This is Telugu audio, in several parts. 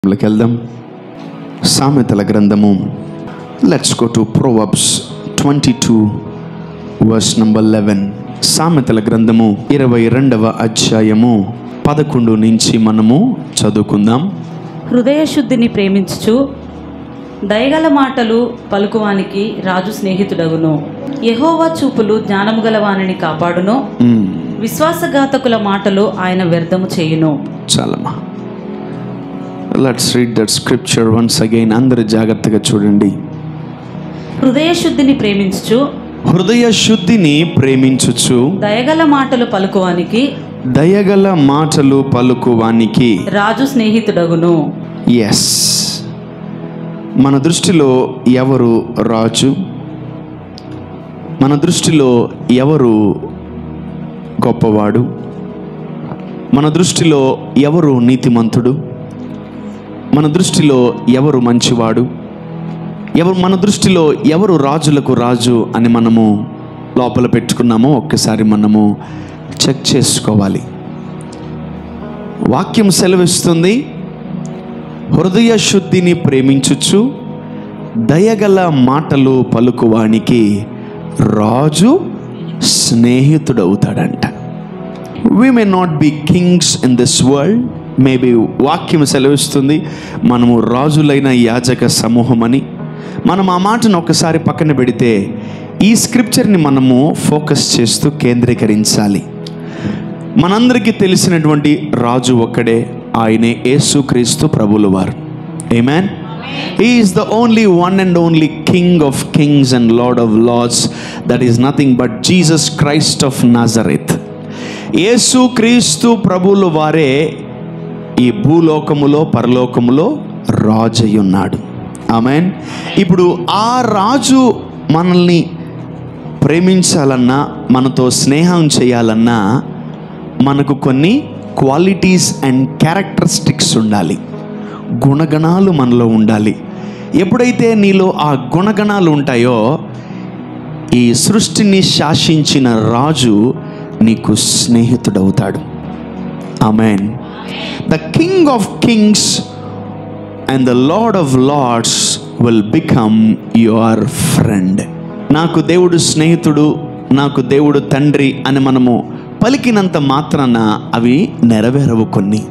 వెళ్దాం. సామెతల గ్రంథము. Let's go to proverbs 22 verse number 11. సామెతల గ్రంథము 22వ అధ్యాయము 11 నుంచి మనము చదువుకుందాం. హృదయ శుద్ధిని ప్రేమించుచు దయగల మాటలు పలుకువానికి రాజు స్నేహితుడగును. యెహోవా చూపులు జ్ఞానము గల వానిని కాపాడును. విశ్వాసఘాతకుల మాటలు ఆయన వ్యర్థము చేయును. చాలమ్మా. Let's read that scripture once again. అందరూ జాగ్రత్తగా చూడండి. హృదయ శుద్ధిని ప్రేమించుచు హృదయ శుద్ధిని ప్రేమించుచు దయగల మాటలు పలుకువానికి దయగల మాటలు పలుకువానికి రాజు స్నేహితుడగును. ఎస్, మన దృష్టిలో ఎవరు రాజు? మన దృష్టిలో ఎవరు గొప్పవాడు? మన దృష్టిలో ఎవరు నీతిమంతుడు? మన దృష్టిలో ఎవరు మంచివాడు? మన దృష్టిలో ఎవరు రాజులకు రాజు అని మనము లోపల పెట్టుకున్నామో ఒక్కసారి మనము చెక్ చేసుకోవాలి. వాక్యం సెలవిస్తుంది, హృదయ శుద్ధిని ప్రేమించుచు దయగల మాటలు పలుకువానికి రాజు స్నేహితుడవుతాడంట. We may not be kings in this world. Maybe వాక్యం సెలవిస్తుంది మనము రాజులైన యాజక సమూహం అని. మనం ఆ మాటను ఒకసారి పక్కన పెడితే ఈ స్క్రిప్చర్ని మనము ఫోకస్ చేస్తూ కేంద్రీకరించాలి. మనందరికీ తెలిసినటువంటి రాజు ఒక్కడే, ఆయనే యేసుక్రీస్తు ప్రభువుల వారు. ఆమేన్. He is the only one and only King of kings and Lord of lords. That is nothing but Jesus Christ of Nazareth. యేసుక్రీస్తు ప్రభువుల వారే ఈ భూలోకములో పరలోకములో రాజు అయి ఉన్నాడు. ఆమేన్. ఇప్పుడు ఆ రాజు మనల్ని ప్రేమించాలన్నా, మనతో స్నేహం చేయాలన్నా మనకు కొన్ని క్వాలిటీస్ అండ్ క్యారెక్టరిస్టిక్స్ ఉండాలి. గుణగణాలు మనలో ఉండాలి. ఎప్పుడైతే నీలో ఆ గుణగణాలు ఉంటాయో ఈ సృష్టిని శాసించిన రాజు నీకు స్నేహితుడవుతాడు. ఆమేన్. The King of Kings and the Lord of Lords will become your friend. నాకు దేవుడు స్నేహితుడు, నాకు దేవుడు తండ్రి అని మనము పలికినంత మాత్రాన అవి నెరవేరవు కొన్ని.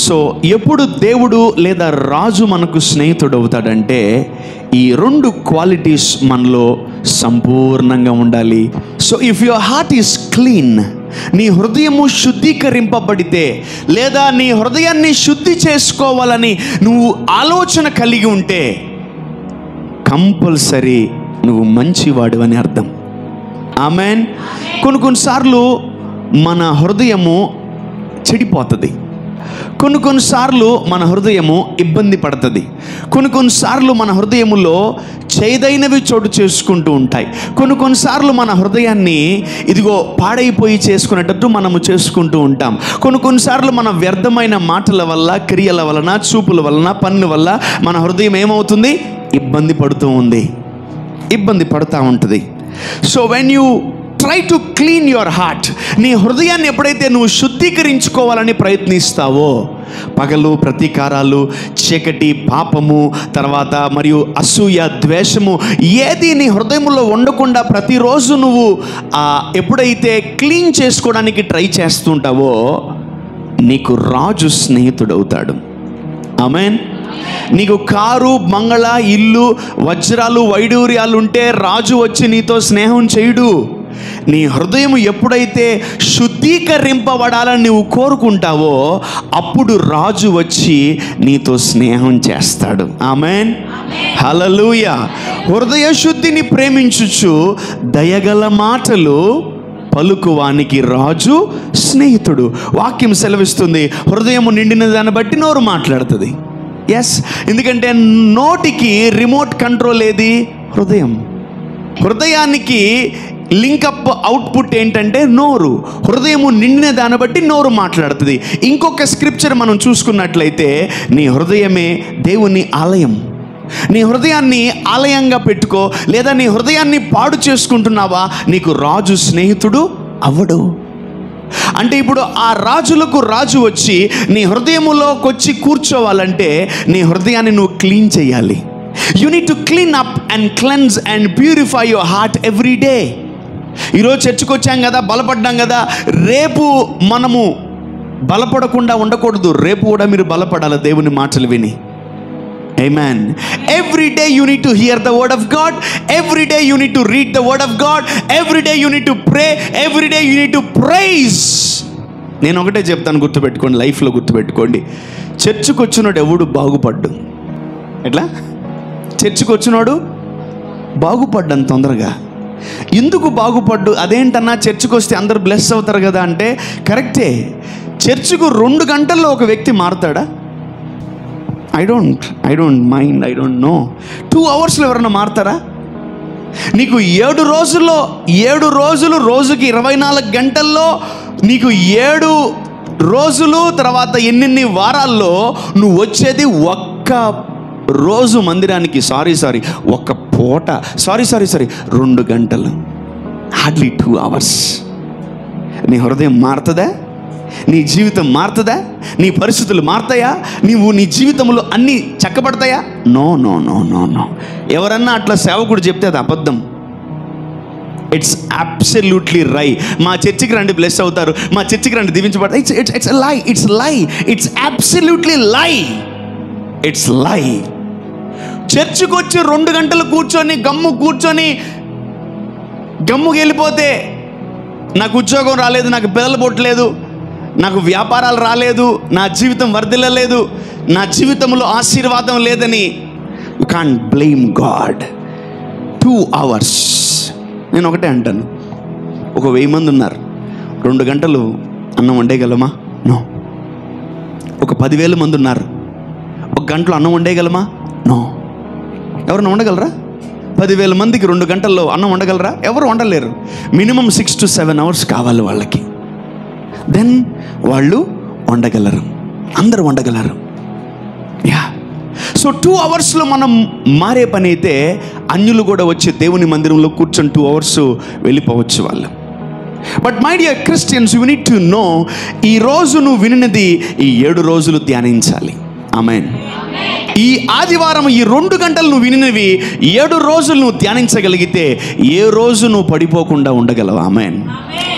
సో ఎప్పుడు దేవుడు లేదా రాజు మనకు స్నేహితుడు అవుతాడంటే ఈ రెండు క్వాలిటీస్ మనలో సంపూర్ణంగా ఉండాలి. So if your heart is clean, నీ హృదయము శుద్ధీకరింపబడితే, లేదా నీ హృదయాన్ని శుద్ధి చేసుకోవాలని నువ్వు ఆలోచన కలిగి ఉంటే కంపల్సరీ నువ్వు మంచివాడు అని అర్థం. ఆమేన్. కొన్నిసార్లు మన హృదయము చెడిపోతుంది, కొన్నిసార్లు మన హృదయము ఇబ్బంది పడుతుంది, కొన్నిసార్లు మన హృదయములో చేదైనవి చోటు చేసుకుంటూ ఉంటాయి, కొన్నిసార్లు మన హృదయాన్ని ఇదిగో పాడైపోయి చేసుకునేటట్టు మనము చేసుకుంటూ ఉంటాం. కొన్నిసార్లు మన వ్యర్థమైన మాటల వల్ల, క్రియల వలన, చూపుల వలన, పన్ను వల్ల మన హృదయం ఏమవుతుంది? ఇబ్బంది పడుతూ ఉంటుంది. So when you try to clean your heart, నీ హృదయాన్ని ఎప్పుడైతే నువ్వు శుద్ధీకరించుకోవాలని ప్రయత్నిస్తావో, పగలు ప్రతీకారాలు, చీకటి, పాపము, తర్వాత మరియు అసూయ, ద్వేషము ఏది నీ హృదయంలో ఉండకుండా ప్రతిరోజు నువ్వు ఎప్పుడైతే క్లీన్ చేసుకోవడానికి ట్రై చేస్తుంటావో నీకు రాజు స్నేహితుడవుతాడు. ఆమేన్. నీకు కారు, బంగళా, ఇల్లు, వజ్రాలు, వైడూర్యాలు ఉంటే రాజు వచ్చి నీతో స్నేహం చేయడు. నీ హృదయం ఎప్పుడైతే శుద్ధీకరింపబడాలని నువ్వు కోరుకుంటావో అప్పుడు రాజు వచ్చి నీతో స్నేహం చేస్తాడు. ఆమేన్. హల్లెలూయా. హృదయ శుద్ధిని ప్రేమించుచు దయగల మాటలు పలుకువానికి రాజు స్నేహితుడు. వాక్యం సెలవిస్తుంది, హృదయము నిండిన దాన్ని బట్టి నోరు మాట్లాడుతుంది. ఎస్, ఎందుకంటే నోటికి రిమోట్ కంట్రోల్ ఏది? హృదయం. హృదయానికి లింకప్ అవుట్పుట్ ఏంటంటే నోరు. హృదయము నిండిన దాన్ని బట్టి నోరు మాట్లాడుతుంది. ఇంకొక స్క్రిప్చర్ మనం చూసుకున్నట్లయితే నీ హృదయమే దేవుని ఆలయం. నీ హృదయాన్ని ఆలయంగా పెట్టుకో, లేదా నీ హృదయాన్ని పాడు చేసుకుంటున్నావా నీకు రాజు స్నేహితుడు అవ్వడు. అంటే ఇప్పుడు ఆ రాజులకు రాజు వచ్చి నీ హృదయములోకి వచ్చి కూర్చోవాలంటే నీ హృదయాన్ని నువ్వు క్లీన్ చేయాలి. You need to clean up and cleanse and purify your heart every day. ఈరోజు చర్చకు వచ్చాం కదా, బలపడ్డాం కదా, రేపు మనము బలపడకుండా ఉండకూడదు. రేపు కూడా మీరు బలపడాలి దేవుని మాటలు విని. Amen. Every day you need to hear the word of God. Every day you need to read the word of God. Every day you need to pray. Every day you need to praise. నేను ఒకటే చెప్తాను, గుర్తుపెట్టుకోండి, లైఫ్లో గుర్తుపెట్టుకోండి. చర్చికి వచ్చినోడు ఎవడు బాగుపడ్డు. ఎట్లా? చర్చికి వచ్చినోడు బాగుపడ్డాను తొందరగా. ఎందుకు బాగుపడ్డు? అదేంటన్నా చర్చికి వస్తే అందరు బ్లెస్ అవుతారు కదా అంటే కరెక్టే. చర్చికు 2 గంటల్లో ఒక వ్యక్తి మారుతాడా? I don't mind, I don't know. 2 అవర్స్లో ఎవరన్నా మారుతారా? నీకు 7 రోజులు, రోజుకి 24 గంటల్లో నీకు 7 రోజులు, తర్వాత ఎన్ని వారాల్లో నువ్వు వచ్చేది ఒక్క రోజు మందిరానికి. ఒక్క పూట 2 గంటలు, హార్డ్లీ 2 అవర్స్. నీ హృదయం మారుతుందా? నీ జీవితం మారుతుందా? నీ పరిస్థితులు మారుతాయా? నీ జీవితంలో అన్నీ చక్కబడతాయా? నో. ఎవరన్నా అట్లా సేవకుడు చెప్తే అది అబద్ధం. ఇట్స్ అబ్సల్యూట్లీ రై. మా చర్చికి రండి బ్లెస్ అవుతారు, మా చర్చికి రండి దీవించబడతారు. ఇట్స్ లై. ఇట్స్ అబ్సల్యూట్లీ లై. ఇట్స్ లై. చర్చికి వచ్చి 2 గంటలు కూర్చొని గమ్ముకి వెళ్ళిపోతే నాకు ఉద్యోగం రాలేదు, నాకు పిల్లలు పుట్టలేదు, నాకు వ్యాపారాలు రాలేదు, నా జీవితం వర్ధిల్లలేదు, నా జీవితంలో ఆశీర్వాదం లేదని you can't blame God. 2 hours. నేను ఒకటే అంటాను, ఒక 1000 మంది ఉన్నారు, 2 గంటలు అన్నం వండేయగలమా? నో. ఒక 10,000 మంది ఉన్నారు, 1 గంటలో అన్నం వండేయగలమా? నో. ఎవరన్నా వండగలరా? 10,000 మందికి 2 గంటల్లో అన్నం వండగలరా? ఎవరు వండలేరు. మినిమం 6 to 7 అవర్స్ కావాలి వాళ్ళకి. దెన్ వాళ్ళు వండగలరు, అందరూ వండగలరు. యా. సో 2 అవర్స్లో మనం మారే పని అయితే అన్యులు కూడా వచ్చి దేవుని మందిరంలో కూర్చొని 2 అవర్స్ వెళ్ళిపోవచ్చు వాళ్ళు. But my dear Christians, you need to know, ఈరోజు నువ్వు వినినది ఈ 7 రోజులు ధ్యానించాలి. ఆమేన్. ఈ ఆదివారం ఈ 2 గంటలు నువ్వు వినినవి 7 రోజులు నువ్వు ధ్యానించగలిగితే ఏ రోజు నువ్వు పడిపోకుండా ఉండగలవు. ఆమేన్.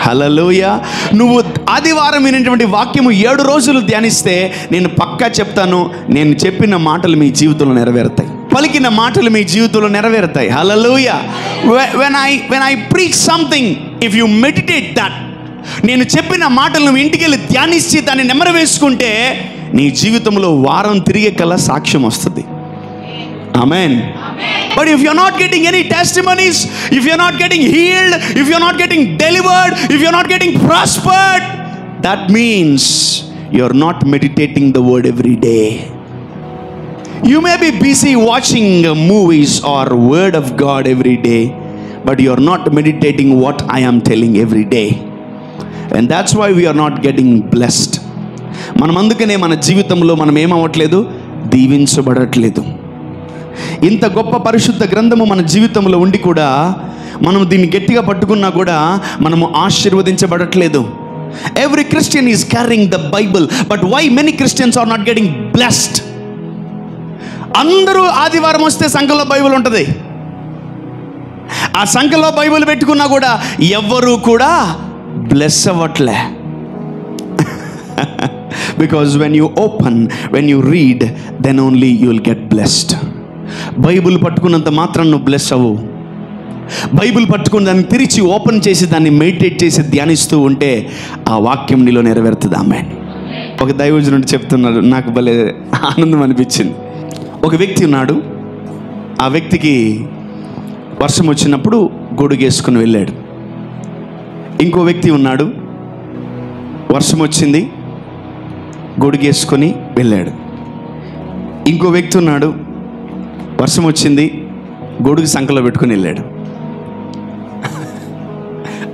హల్లెలూయా. నువ్వు ఆదివారం వినేటువంటి వాక్యము 7 రోజులు ధ్యానిస్తే నేను పక్కా చెప్తాను, నేను చెప్పిన మాటలు మీ జీవితంలో నెరవేరుతాయి, పలికిన మాటలు మీ జీవితంలో నెరవేరుతాయి. హల్లెలూయా. when I preach something, if you meditate that, నేను చెప్పిన మాటలు నువ్వు ఇంటికి వెళ్ళి ధ్యానించి దాన్ని నెమరు వేసుకుంటే నీ జీవితంలో వారం తిరిగే కల్లా సాక్ష్యం వస్తుంది. ఆమేన్. But if you're not getting any testimonies, if you're not getting healed, if you're not getting delivered, if you're not getting prospered, that means you're not meditating the word every day. You may be busy watching movies or word of God every day, but you're not meditating what I am telling every day. And that's why we are not getting blessed. మనం అందుకనే మన జీవితంలో మనం ఏమవ్వట్లేదు, దీవించబడట్లేదు. ఇంత గొప్ప పరిశుద్ధ గ్రంథము మన జీవితంలో ఉండి కూడా మనం దీన్ని గట్టిగా పట్టుకున్నా కూడా మనము ఆశీర్వదించబడట్లేదు. Every Christian is carrying the Bible, but why many Christians are not getting blessed? అందరూ ఆదివారం వస్తే సంఘంలో బైబిల్ ఉంటుంది, ఆ సంఘంలో బైబిల్ పెట్టుకున్నా కూడా ఎవ్వరూ కూడా బ్లెస్ అవ్వట్లే. Because when you open, when you read, then only you will get blessed. Bible పట్టుకున్నంత మాత్రం నువ్వు బ్లెస్ అవ్వు. బైబిల్ పట్టుకుని దాన్ని తెరిచి ఓపెన్ చేసి దాన్ని మెడిటేట్ చేసి ధ్యానిస్తూ ఉంటే ఆ వాక్యం నీలో నెరవేరుతుంది. ఆమేన్. ఒక దైవజనుడు చెప్తున్నాడు, నాకు భలే ఆనందం అనిపించింది. ఒక వ్యక్తి ఉన్నాడు, ఆ వ్యక్తికి వర్షం వచ్చినప్పుడు గొడుగేసుకుని వెళ్ళాడు. ఇంకో వ్యక్తి ఉన్నాడు, వర్షం వచ్చింది, గొడుగేసుకొని వెళ్ళాడు. ఇంకో వ్యక్తి ఉన్నాడు, వర్షం వచ్చింది, గొడుగు సంకలో పెట్టుకుని వెళ్ళాడు.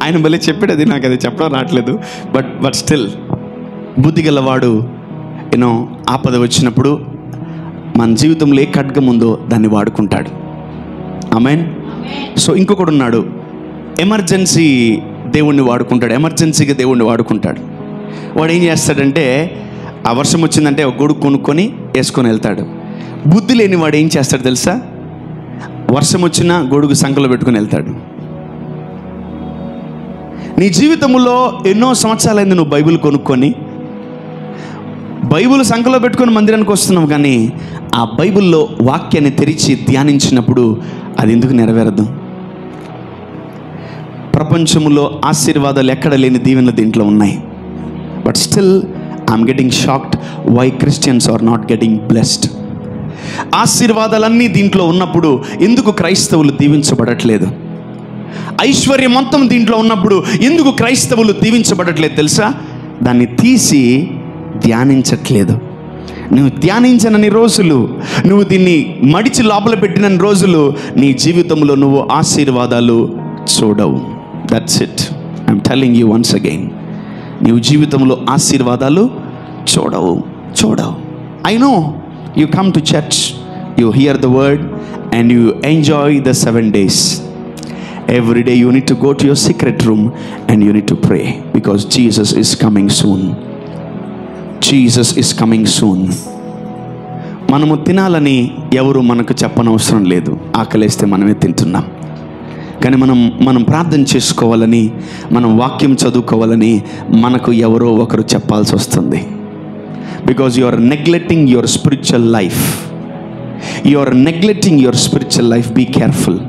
ఆయన భలే చెప్పాడు, అది నాకు అది చెప్పడం రావట్లేదు, బట్ స్టిల్ బుద్ధి గలవాడు ఆపద వచ్చినప్పుడు మన జీవితంలో ఏ ఖడ్గం ఉందో దాన్ని వాడుకుంటాడు. ఆమేన్. సో ఇంకొకడు ఉన్నాడు, ఎమర్జెన్సీ దేవుణ్ణి వాడుకుంటాడు, ఎమర్జెన్సీగా దేవుణ్ణి వాడుకుంటాడు. వాడు ఏం చేస్తాడంటే ఆ వర్షం వచ్చిందంటే ఒక గొడుగు కొనుక్కొని వేసుకొని వెళ్తాడు. బుద్ధి లేని వాడు ఏం చేస్తాడు తెలుసా? వర్షం వచ్చినా గొడుగు సంకలో పెట్టుకొని వెళ్తాడు. నీ జీవితంలో ఎన్నో సంవత్సరాలైంది నువ్వు బైబిల్ కొనుక్కొని, బైబిల్ సంకలో పెట్టుకొని మందిరానికి వస్తున్నావు, కానీ ఆ బైబిల్లో వాక్యాన్ని తెరిచి ధ్యానించినప్పుడు అది ఎందుకు నెరవేరదు? ప్రపంచంలో ఆశీర్వాదాలు ఎక్కడ లేని దీవెనలు దీంట్లో ఉన్నాయి. But still I'm getting shocked why Christians are not getting blessed. ఆశీర్వాదాలన్నీ దీంట్లో ఉన్నప్పుడు ఎందుకు క్రైస్తవులు దీవించబడట్లేదు? ఐశ్వర్యం మొత్తం దీంట్లో ఉన్నప్పుడు ఎందుకు క్రైస్తవులు దీవించబడట్లేదు తెలుసా? దాన్ని తీసి ధ్యానించట్లేదు. నువ్వు ధ్యానించనని రోజులు, నువ్వు దీన్ని మడిచి లోపల పెట్టిన రోజులు నీ జీవితంలో నువ్వు ఆశీర్వాదాలు చూడవు. That's it, I'm telling you once again. నీవు జీవితంలో ఆశీర్వాదాలు చూడవు. I know you come to church, you here the word and you enjoy the 7 days. Every day you need to go to your secret room and you need to pray because Jesus is coming soon. Jesus is coming soon. మనము తినాలని ఎవరు మనకు చెప్పనవసరం లేదు. ఆకలేస్తే మనమే తింటున్నాం. కానీ మనం ప్రార్థన చేసుకోవాలని, మనం వాక్యం చదువుకోవాలని మనకు ఎవరో ఒకరు చెప్పాల్సి వస్తుంది. Because you are neglecting your spiritual life. You are neglecting your spiritual life. Be careful.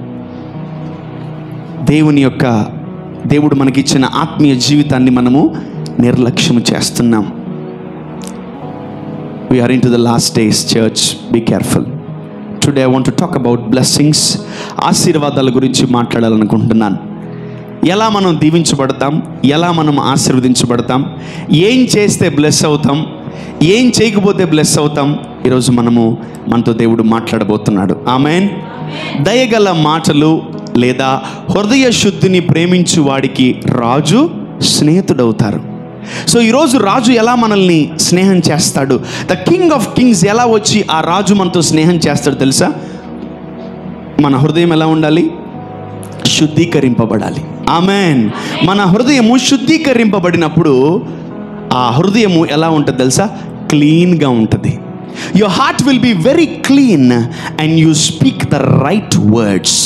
దేవుడు మనకిచ్చిన ఆత్మీయ జీవితాన్ని మనము నిర్లక్ష్యం చేస్తున్నాం. We are into the last days, church. Be careful. Today I want to talk about blessings. ఆశీర్వాదాల గురించి మాట్లాడాలనుకుంటున్నాను. ఎలా మనం దీవించబడతాం, ఎలా మనం ఆశీర్వదించబడతాం, ఏం చేస్తే బ్లెస్ అవుతాం, ఏం చేయకపోతే బ్లెస్ అవుతాం, ఈరోజు మనతో దేవుడు మాట్లాడబోతున్నాడు. ఆమేన్. దయగల మాటలు లేదా హృదయ శుద్ధిని ప్రేమించు వాడికి రాజు స్నేహితుడవుతారు. సో ఈరోజు రాజు ఎలా మనల్ని స్నేహం చేస్తాడు, ద కింగ్ ఆఫ్ కింగ్స్ ఎలా వచ్చి ఆ రాజు మనతో స్నేహం చేస్తాడు తెలుసా? మన హృదయం ఎలా ఉండాలి? శుద్ధీకరింపబడాలి. ఆమేన్. మన హృదయము శుద్ధీకరింపబడినప్పుడు ఆ హృదయము ఎలా ఉంటుంది తెలుసా? క్లీన్గా ఉంటుంది. Your heart will be very clean and you speak the right words.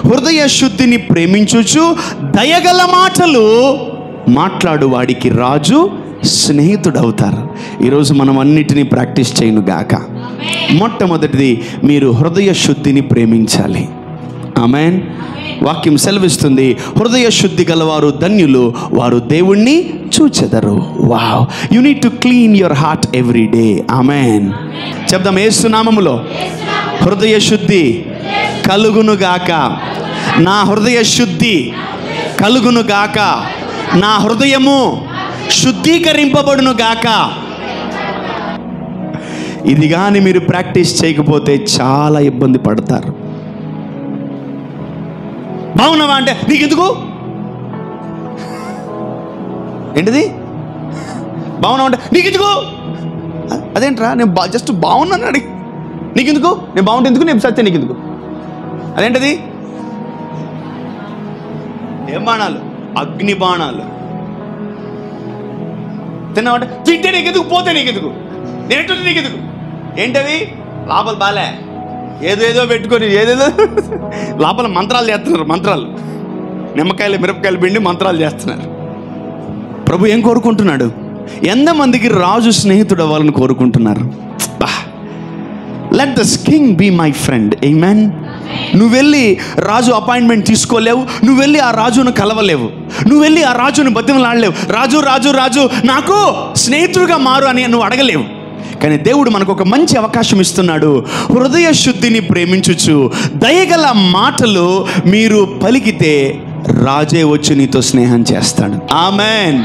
హృదయ శుద్ధిని ప్రేమించుచు దయగల మాటలు మాట్లాడు వాడికి రాజు స్నేహితుడవుతారు. ఈరోజు మనం అన్నిటినీ ప్రాక్టీస్ చేయను గాక. మొట్టమొదటిది, మీరు హృదయ శుద్ధిని ప్రేమించాలి. ఆమేన్. వాక్యం సెలవిస్తుంది, హృదయ శుద్ధి గలవారు ధన్యులు, వారు దేవుణ్ణి చూచెదరు. Wow, you need to clean your heart every day. ఆమేన్. చెప్దాం, యేసు నామములో హృదయ శుద్ధి కలుగును గాక. నా హృదయ శుద్ధి కలుగును గాక. నా హృదయము శుద్ధీకరింపబడును గాక. ఇది కానీ మీరు ప్రాక్టీస్ చేయకపోతే చాలా ఇబ్బంది పడతారు. బాగున్నావా అంటే నీకెందుకు? ఏంటిది? బాగున్నావా అంటే నీకెందుకు? అదేంట్రా, నేను జస్ట్ బాగున్నాను అడిగి నీకెందుకు? నేను బాగుంటే ఎందుకు? నేను సత్యం నీకెందుకు? అదేంటది? ఏం బాణాలు? అగ్ని బాణాలు. తిన్నామంటే తింటే నీకెందుకు, పోతే నీకెందుకు, నేనంటే నీకెందుకు? ఏంటవి? లోపల బాలే ఏదేదో పెట్టుకొని ఏదేదో లోపల మంత్రాలు చేస్తున్నారు. మంత్రాలు, నిమ్మకాయలు మిరపకాయలు పిండి మంత్రాలు చేస్తున్నారు. ప్రభు ఏం కోరుకుంటున్నాడు? ఎంతమందికి రాజు స్నేహితుడు అవ్వాలని కోరుకుంటున్నారు? Let the king be my friend. ఆమేన్. నువ్వు వెళ్ళి రాజు అపాయింట్మెంట్ తీసుకోలేవు. నువ్వు వెళ్ళి ఆ రాజును కలవలేవు. నువ్వు వెళ్ళి ఆ రాజును బతిమలాడలేవు. రాజు రాజు రాజు నాకు స్నేహితుడిగా మారు అని నువ్వు అడగలేవు. కానీ దేవుడు మనకు ఒక మంచి అవకాశం ఇస్తున్నాడు. హృదయ శుద్ధిని ప్రేమించుచు దయగల మాటలు మీరు పలికితే రాజే వచ్చి నీతో స్నేహం చేస్తాడు. ఆమేన్.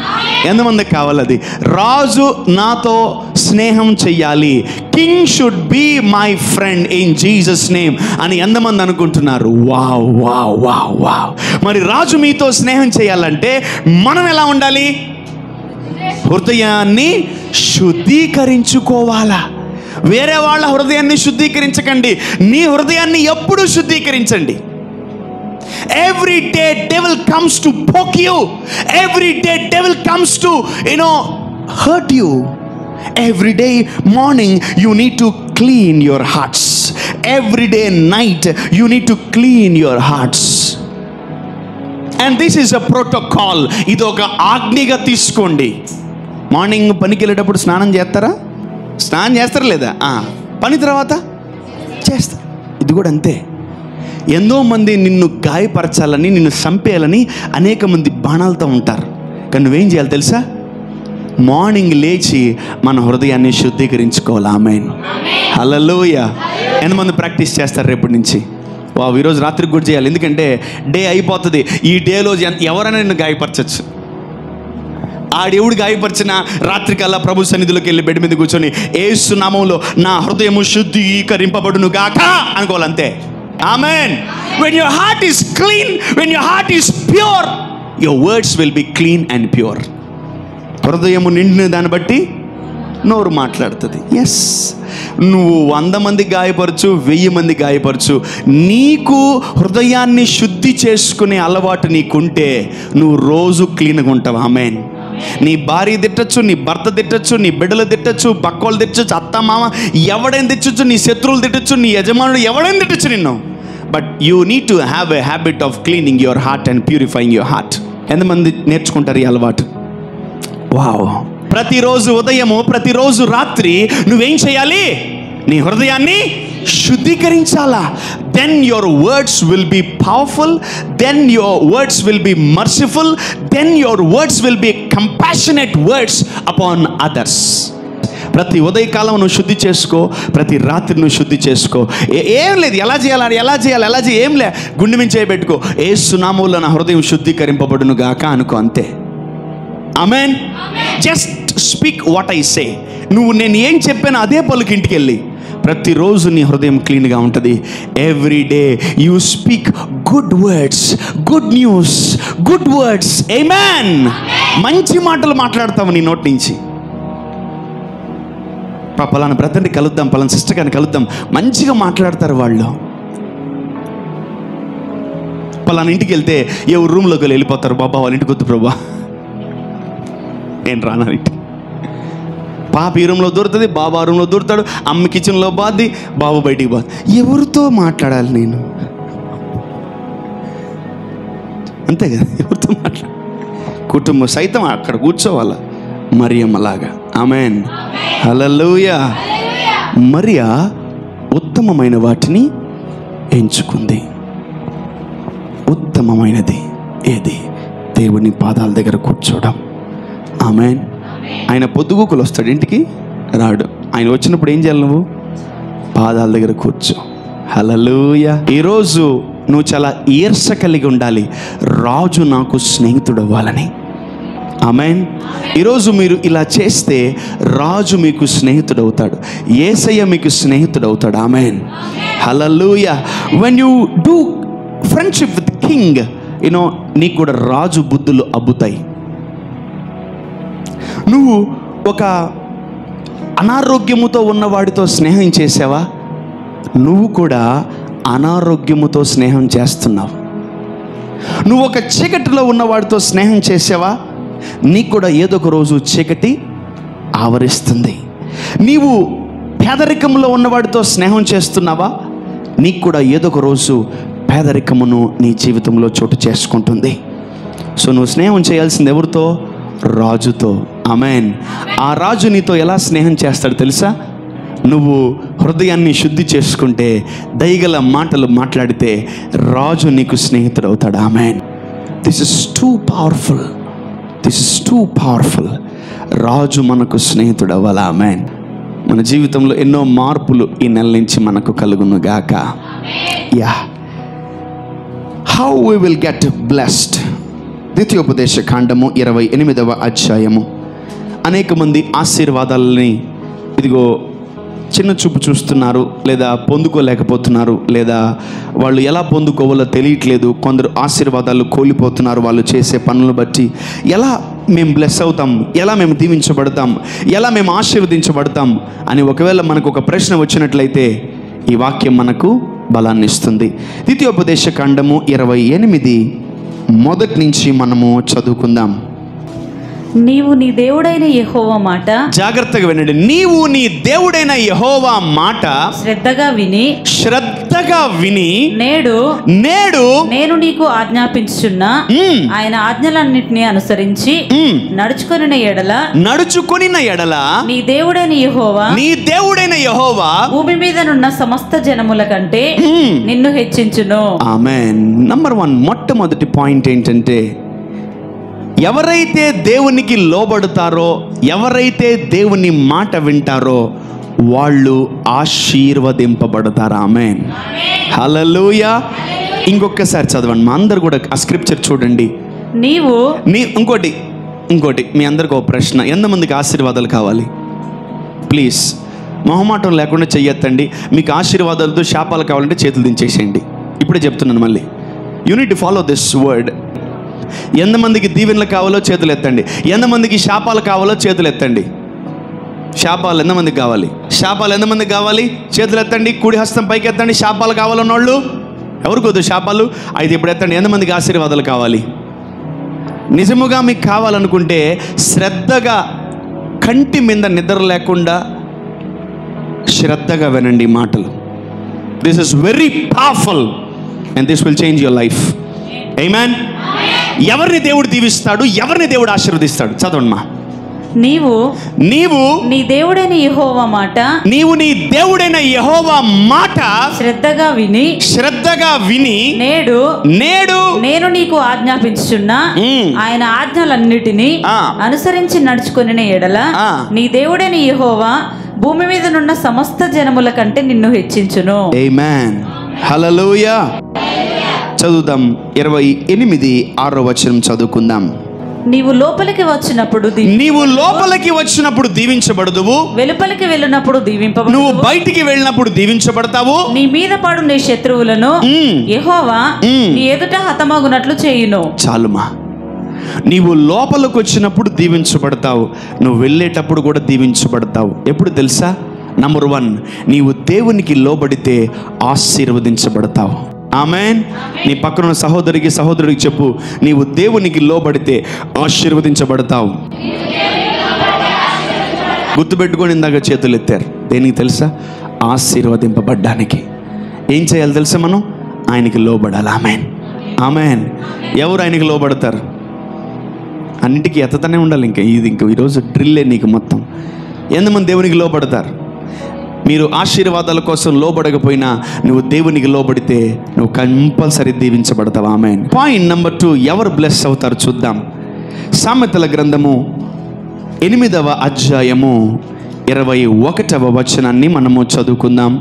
ఎంతమందికి కావాలది? రాజు నాతో స్నేహం చెయ్యాలి. King should be my friend in Jesus name అని ఎంతమంది అనుకుంటున్నారు? Wow wow wow wow. మరి రాజు మీతో స్నేహం చేయాలంటే మనం ఎలా ఉండాలి? హృదయాన్ని శుద్ధీకరించుకోవాలా. వేరే వాళ్ళ హృదయాన్ని శుద్ధీకరించకండి, నీ హృదయాన్ని ఎప్పుడూ శుద్ధీకరించండి. Every day devil comes to poke you. Every day devil comes to, hurt you. Every day morning you need to clean your hearts. Every day night you need to clean your hearts. And this is a protocol. ఇది ఒక ఆజ్ఞగా తీసుకోండి. మార్నింగ్ పనికి వెళ్ళేటప్పుడు స్నానం చేస్తారా? స్నానం చేస్తారా లేదా? పని తర్వాత చేస్తారు. ఇది కూడా అంతే. ఎంతో మంది నిన్ను గాయపరచాలని, నిన్ను చంపేయాలని అనేక మంది బాణాలతో ఉంటారు. కానీ నువ్వేం చేయాలి తెలుసా? మార్నింగ్ లేచి మన హృదయాన్ని శుద్ధీకరించుకోవాలి. ఆమేన్, హల్లెలూయా. ఎంతమంది ప్రాక్టీస్ చేస్తారు రేపటి నుంచి? ఈరోజు రాత్రికి కూడా చేయాలి. ఎందుకంటే డే అయిపోతుంది. ఈ డేలో ఎవరైనా నిన్ను గాయపరచచ్చు. ఆడెవడు గాయపరిచినా రాత్రికల్లా ప్రభు సన్నిధిలోకి వెళ్ళి బెడ్ మీద కూర్చొని యేసు నామములో నా హృదయము శుద్ధీకరింపబడును గాక అనుకోవాలంతే. ఆమేన్. When your heart is clean, when your heart is pure, your words will be clean and pure. హృదయము నిండిన దాన్ని బట్టి నోరు మాట్లాడుతుంది. ఎస్, నువ్వు 100 మంది గాయపరచు, 1000 మంది గాయపరచు, నీకు హృదయాన్ని శుద్ధి చేసుకునే అలవాటు నీకుంటే నువ్వు రోజు క్లీన్గా ఉంటావు. ఆమేన్. నీ భార్య తిట్టచ్చు, నీ భర్త తిట్టచ్చు, నీ బిడ్డలు తిట్టచ్చు, పక్కోళ్ళు తిట్టచ్చు, అత్త మామ ఎవడైనా తిట్టచ్చు, నీ శత్రువులు తిట్టచ్చు, నీ యజమానుడు ఎవడైనా తిట్టచ్చు నిన్ను. But you need to have a habit of cleaning your heart and purifying your heart. ఎంతమంది నేర్చుకుంటారు ఈ అలవాటు? వావ్. ప్రతిరోజు ఉదయము, ప్రతిరోజు రాత్రి నువ్వేం చేయాలి? నీ హృదయాన్ని శుద్ధీకరించాలా. Then your words will be powerful, then your words will be merciful, then your words will be compassionate words upon others. ప్రతి ఉదయకాలం నువ్వు శుద్ధి చేసుకో, ప్రతి రాత్రి నువ్వు శుద్ధి చేసుకో. ఏం లేదు, ఎలా చేయాలి ఏం లే, గుండె మీద చేయబెట్టుకో. యేసు నామములో నా హృదయం శుద్ధీకరింపబడును గాక అనుకో, అంతే. ఆమేన్. Just speak what I say. నేను ఏం చెప్పానో అదే పలుకు ఇంటికి వెళ్ళి. ప్రతిరోజు నీ హృదయం క్లీన్గా ఉంటుంది. Every day you speak good words, good news, good words. ఆమేన్. మంచి మాటలు మాట్లాడతావు నీ నోటి నుంచి. పలానా బ్రదర్ని కలుద్దాం, పలానా సిస్టర్ గారిని కలుద్దాం, మంచిగా మాట్లాడతారు వాళ్ళు. పలానా ఇంటికి వెళ్తే ఎవరు రూమ్లోకి వెళ్ళిపోతారు, బాబా వాళ్ళ ఇంటికి వద్దు ప్రభా, నేను రానా ఇంటి. పాప ఈ రూమ్లో దూరుతుంది, బాబా రూమ్లో దూరుతాడు, అమ్మ కిచెన్లో బాద్ది, బాబు బయటికి బాధ. ఎవరితో మాట్లాడాలి నేను? అంతే కదా, ఎవరితో మాట్లాడాలి? కుటుంబం సైతం అక్కడ కూర్చోవాలా మరియమ్మలాగా. ఆమేన్, హల్లెలూయా. మరియా ఉత్తమమైన వాటిని ఎంచుకుంది. ఉత్తమమైనది ఏది? దేవుని పాదాల దగ్గర కూర్చోవడం. ఆమేన్. ఆయన పొద్దుగూకులు వస్తాడు, ఇంటికి రాడు. ఆయన వచ్చినప్పుడు ఏం చేయాలి? నువ్వు పాదాల దగ్గర కూర్చో. హల్లెలూయా. ఈరోజు నువ్వు చాలా ఈర్ష కలిగి ఉండాలి, రాజు నాకు స్నేహితుడు అవ్వాలని. ఆమేన్. ఈరోజు మీరు ఇలా చేస్తే రాజు మీకు స్నేహితుడు అవుతాడు, యేసయ్య మీకు స్నేహితుడు అవుతాడు. ఆమేన్, హల్లెలూయా. When you do friendship with king, నీకు కూడా రాజు బుద్ధులు అబ్బుతాయి. నువ్వు ఒక అనారోగ్యముతో ఉన్నవాడితో స్నేహం చేసావా? నువ్వు కూడా అనారోగ్యముతో స్నేహం చేస్తున్నావు. నువ్వు ఒక చీకటిలో ఉన్నవాడితో స్నేహం చేసావా? నీకు కూడా ఏదో ఒక రోజు చీకటి ఆవరిస్తుంది. నీవు పేదరికంలో ఉన్నవాడితో స్నేహం చేస్తున్నావా? నీకు కూడా ఏదో ఒక రోజు పేదరికమును నీ జీవితంలో చోటు చేసుకుంటుంది. సో నువ్వు స్నేహం చేయాల్సింది ఎవరితో? రాజుతో. ఆమేన్. ఆ రాజు నీతో ఎలా స్నేహం చేస్తాడు తెలుసా? నువ్వు హృదయాన్ని శుద్ధి చేసుకుంటే, దయగల మాటలు మాట్లాడితే రాజు నీకు స్నేహితుడు అవుతాడు. ఆమేన్. This is too powerful, this is too powerful. రాజు మనకు స్నేహితుడు అవ్వాలి. ఆమేన్. మన జీవితంలో ఎన్నో మార్పులు ఈ నెల నుంచి మనకు కలుగును గాక. Yeah. How we will get blessed? ద్వితీయోపదేశ కాండము 28వ అధ్యాయము. అనేక మంది ఆశీర్వాదాలని ఇదిగో చిన్న చూపు చూస్తున్నారు, లేదా పొందుకోలేకపోతున్నారు, లేదా వాళ్ళు ఎలా పొందుకోవాలో తెలియట్లేదు. కొందరు ఆశీర్వాదాలు కోల్పోతున్నారు వాళ్ళు చేసే పనులను బట్టి. ఎలా మేము బ్లెస్ అవుతాం, ఎలా మేము దీవించబడతాం, ఎలా మేము ఆశీర్వదించబడతాం అని ఒకవేళ మనకు ఒక ప్రశ్న వచ్చినట్లయితే ఈ వాక్యం మనకు బలాన్ని ఇస్తుంది. ద్వితీయోపదేశ కాండము 28 మొదటి నుంచి మనము చదువుకుందాం. నీవు నీ దేవుడైన యెహోవా మాట, జాగ్రత్తగా వినండి, నీవు నీ దేవుడైన యెహోవా మాట శ్రద్ధగా విని నేడు నేను నీకు ఆజ్ఞాపించుచున్న ఆయన ఆజ్ఞలన్నిటినీ అనుసరించి నడుచుకొనిన ఎడల నీ దేవుడైన యెహోవా భూమి మీదనున్న సమస్త జనముల కంటే నిన్ను హెచ్చించును. ఆమేన్. నంబర్ 1 మొట్టమొదటి పాయింట్ ఏంటంటే, ఎవరైతే దేవునికి లోబడతారో, ఎవరైతే దేవుని మాట వింటారో వాళ్ళు ఆశీర్వదింపబడతారు. ఆమేన్. హల్లెలూయా. ఇంకొకసారి చదవండి, మా అందరు కూడా ఆ స్క్రిప్చర్ చూడండి. ఇంకోటి మీ అందరికి ఒక ప్రశ్న, ఎంతమందికి ఆశీర్వాదాలు కావాలి? ప్లీజ్ మొహమాటం లేకుండా చెయ్యొద్దండి. మీకు ఆశీర్వాదాలతో శాపాలు కావాలంటే చేతులు దించేసేయండి. ఇప్పుడే చెప్తున్నాను మళ్ళీ, you need to follow this word. ఎంతమందికి దీవెనలు కావాలో చేతులు ఎత్తండి. ఎంతమందికి శాపాలు కావాలో చేతులు ఎత్తండి. శాపాలు ఎంతమందికి కావాలి? శాపాలు ఎంతమందికి కావాలి? చేతులు ఎత్తండి. కుడి హస్తం పైకి ఎత్తండి. శాపాలు కావాలన్నోళ్ళు ఎవరికి వద్దు శాపాలు? అయితే ఇప్పుడు ఎత్తండి. ఎంతమందికి ఆశీర్వాదాలు కావాలి? నిజముగా మీకు కావాలనుకుంటే శ్రద్ధగా, కంటి మీద నిద్ర లేకుండా శ్రద్ధగా వినండి మాటలు. This is very powerful and this will change your life. ఆమేన్. ఎవరిని దేవుడు దీవిస్తాడు, ఎవరిని దేవుడు ఆశీర్వదిస్తాడు? చదవండి మా. నీవు నీ దేవుడైన యెహోవా మాట శ్రద్ధగా విని నేడు నేను నీకు ఆజ్ఞాపించుచున్న ఆయన ఆజ్ఞలన్నిటినీ అనుసరించి నడుచుకొనిన ఎడల నీ దేవుడైన యెహోవా భూమి మీద నున్న సమస్త జనముల కంటే నిన్ను హెచ్చించును. ఆమేన్. హల్లెలూయా. చదువుదాం. 28:6 వచనం చదువుకుందాం. నీవు లోపలికి వచ్చినప్పుడు దీవించబడదువు, వెలుపలికి వెళ్ళినప్పుడు దీవింపబడదువు. నువ్వు బయటికి వెళ్ళినప్పుడు దీవించబడతావు. నీ మీద పడు నీ శత్రువులను యెహోవా నీ ఎదుట హతమగునట్లు చేయును. చాలుమా. నీవు లోపలికి వచ్చినప్పుడు దీవించబడతావు, నువ్వు వెళ్ళేటప్పుడు కూడా దీవించబడతావు. ఎప్పుడు తెలుసా? నంబర్ 1, నీవు దేవునికి లోబడితే ఆశీర్వదించబడతావు. ఆమేన్. నీ పక్కన సహోదరుడికి చెప్పు, నీవు దేవునికి లోబడితే ఆశీర్వదించబడతావు. గుర్తుపెట్టుకొని ఇందాక చేతులు ఎత్తారు. దేనికి తెలుసా? ఆశీర్వదింపబడ్డానికి. ఏం చేయాలి తెలుసా? మనం ఆయనకి లోబడాలి. ఆమేన్. ఆమేన్. ఎవరు ఆయనకి లోబడతారు? అన్నిటికీ ఎత్తనే ఉండాలి. ఇంకా ఈరోజు డ్రిల్లే నీకు మొత్తం. ఎంతమంది దేవునికి లోబడతారు? మీరు ఆశీర్వాదాల కోసం లోబడకపోయినా నువ్వు దేవునికి లోబడితే నువ్వు కంపల్సరీ దీవించబడతావు. ఆమేన్. పాయింట్ నంబర్ 2, ఎవరు బ్లెస్ అవుతారు చూద్దాం. సామెతల గ్రంథము 8వ అధ్యాయము 21వ వచనాన్ని మనము చదువుకుందాం.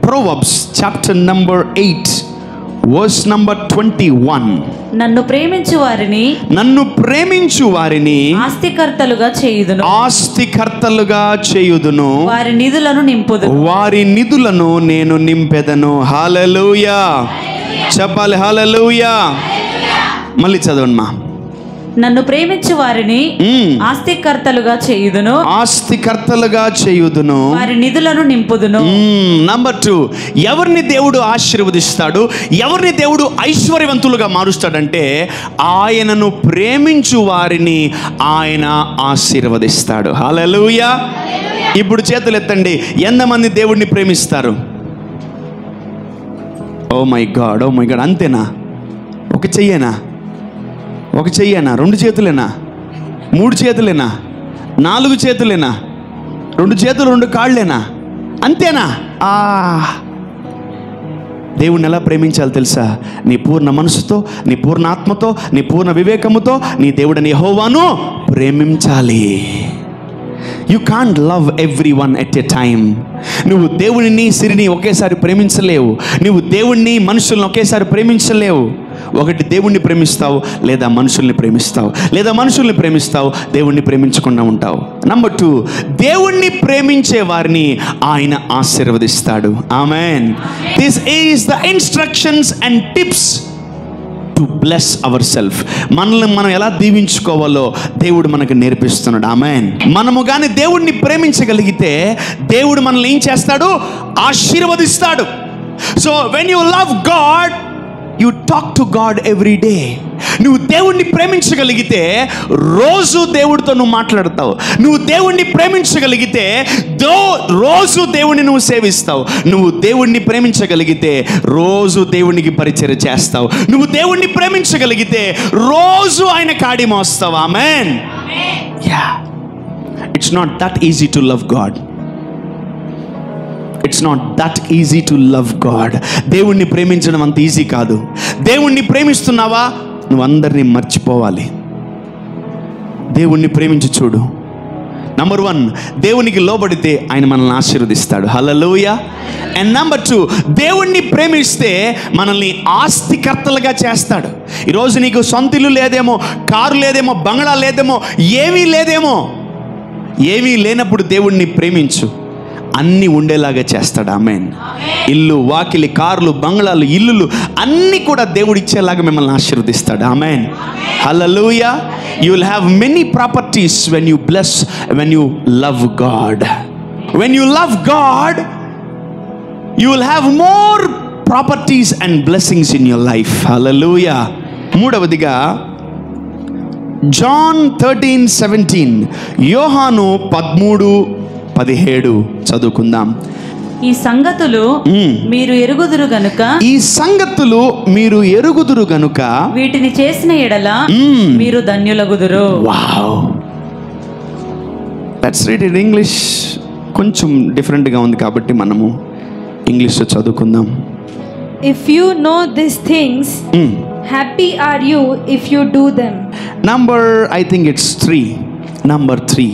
Proverbs chapter number 8 verse number 21. నన్ను ప్రేమించు వారిని ఆస్తికర్తలుగా చేయుదును, వారి నిధులను నేను నింపెదను. హల్లెలూయా. చెప్పాలి హల్లెలూయా. మళ్ళీ చదవండి మా. నన్ను ప్రేమించు వారిని ఆస్తికర్తలుగా చేయుదును, వారి నిధులను నింపుదును. నంబర్ 2, ఎవరిని దేవుడు ఆశీర్వదిస్తాడు, ఎవరిని దేవుడు ఐశ్వర్యవంతులుగా మారుస్తాడంటే ఆయనను ప్రేమించు వారిని ఆయన ఆశీర్వదిస్తాడు. హల్లెలూయా. ఇప్పుడు చేతులు ఎత్తండి. ఎంతమంది దేవుడిని ప్రేమిస్తారు? Oh my God, oh my God. అంతేనా? ఒక చెయ్యేనా? 2 చేతులేనా? 3 చేతులేనా? 4 చేతులేనా? 2 చేతులు 2 కాళ్ళేనా? అంతేనా? దేవుణ్ణి ఎలా ప్రేమించాలి తెలుసా? నీ పూర్ణ మనసుతో, నీ పూర్ణ ఆత్మతో, నీ పూర్ణ వివేకముతో నీ దేవుడిని యెహోవాను ప్రేమించాలి. You can't love every one at a time. నువ్వు దేవుడిని, సిరిని ఒకేసారి ప్రేమించలేవు. నువ్వు దేవుణ్ణి, మనుషుల్ని ఒకేసారి ప్రేమించలేవు. ఒకటి దేవుణ్ణి ప్రేమిస్తావు, లేదా మనుషుల్ని ప్రేమిస్తావు, లేదా మనుషుల్ని ప్రేమిస్తావు, దేవుణ్ణి ప్రేమించకుండా ఉంటావు. నంబర్ 2, దేవుణ్ణి ప్రేమించే వారిని ఆయన ఆశీర్వదిస్తాడు. ఆమేన్. This is the instructions and tips to bless our self. మనల్ని మనం ఎలా దీవించుకోవాలో దేవుడు మనకు నేర్పిస్తున్నాడు. ఆమేన్. మనము కానీ దేవుడిని ప్రేమించగలిగితే దేవుడు మనల్ని ఏం చేస్తాడు? ఆశీర్వదిస్తాడు. So when you love God, you talk to God every day. నువ్వు దేవుణ్ణి ప్రేమించగలిగితే రోజు దేవుడితో నువ్వు మాట్లాడతావు. నువ్వు దేవుణ్ణి ప్రేమించగలిగితే రోజు దేవుణ్ణి నువ్వు సేవిస్తావు. నువ్వు దేవుణ్ణి ప్రేమించగలిగితే రోజు దేవునికి పరిచర్య చేస్తావు. నువ్వు దేవుణ్ణి ప్రేమించగలిగితే రోజు ఆయన కాడి మోస్తావు. ఆమేన్. Yeah, it's not that easy to love God. It's not that easy to love God. దేవుణ్ణి ప్రేమించడం అంత ఈజీ కాదు. దేవుణ్ణి ప్రేమిస్తున్నావా, నువ్వు అందరినీ మర్చిపోవాలి. దేవుణ్ణి ప్రేమించి చూడు. నంబర్ 1, దేవునికి లోబడితే ఆయన మనల్ని ఆశీర్వదిస్తాడు. హల్లెలూయా. అండ్ నంబర్ 2, దేవుణ్ణి ప్రేమిస్తే మనల్ని ఆస్తికర్తలుగా చేస్తాడు. ఈరోజు నీకు సొంత ఇల్లు లేదేమో, కారు లేదేమో, బంగ్లా లేదేమో, ఏమీ లేదేమో. ఏమీ లేనప్పుడు దేవుణ్ణి ప్రేమించు, అన్నీ ఉండేలాగా చేస్తాడు. ఆమేన్. ఇల్లు, వాకిలి, కార్లు, బంగ్లాలు, ఇల్లులు అన్నీ కూడా దేవుడు ఇచ్చేలాగా మిమ్మల్ని ఆశీర్వదిస్తాడు. ఆమేన్. హల్లెలూయా. You will have many properties when you bless, when you love God. When you love God, you will have more properties and blessings in your life. హల్లెలూయా. మూడవదిగా జాన్ 13:17, యోహాను 13:17 చదువుకుందాం. ఈ సంగతులు మీరు ఎరుగుదురు గనుక, ఈ సంగతులు మీరు ఎరుగుదురు గనుక వీటిని చేసిన ఎడల మీరు ధన్యులగుదురు. వావ్. Let's read in English. కొంచెం డిఫరెంట్గా ఉంది కాబట్టి మనము ఇంగ్లీష్లో చదువుకుందాం. If you know these things, happy are you if you do them. I think it's 3. Number 3,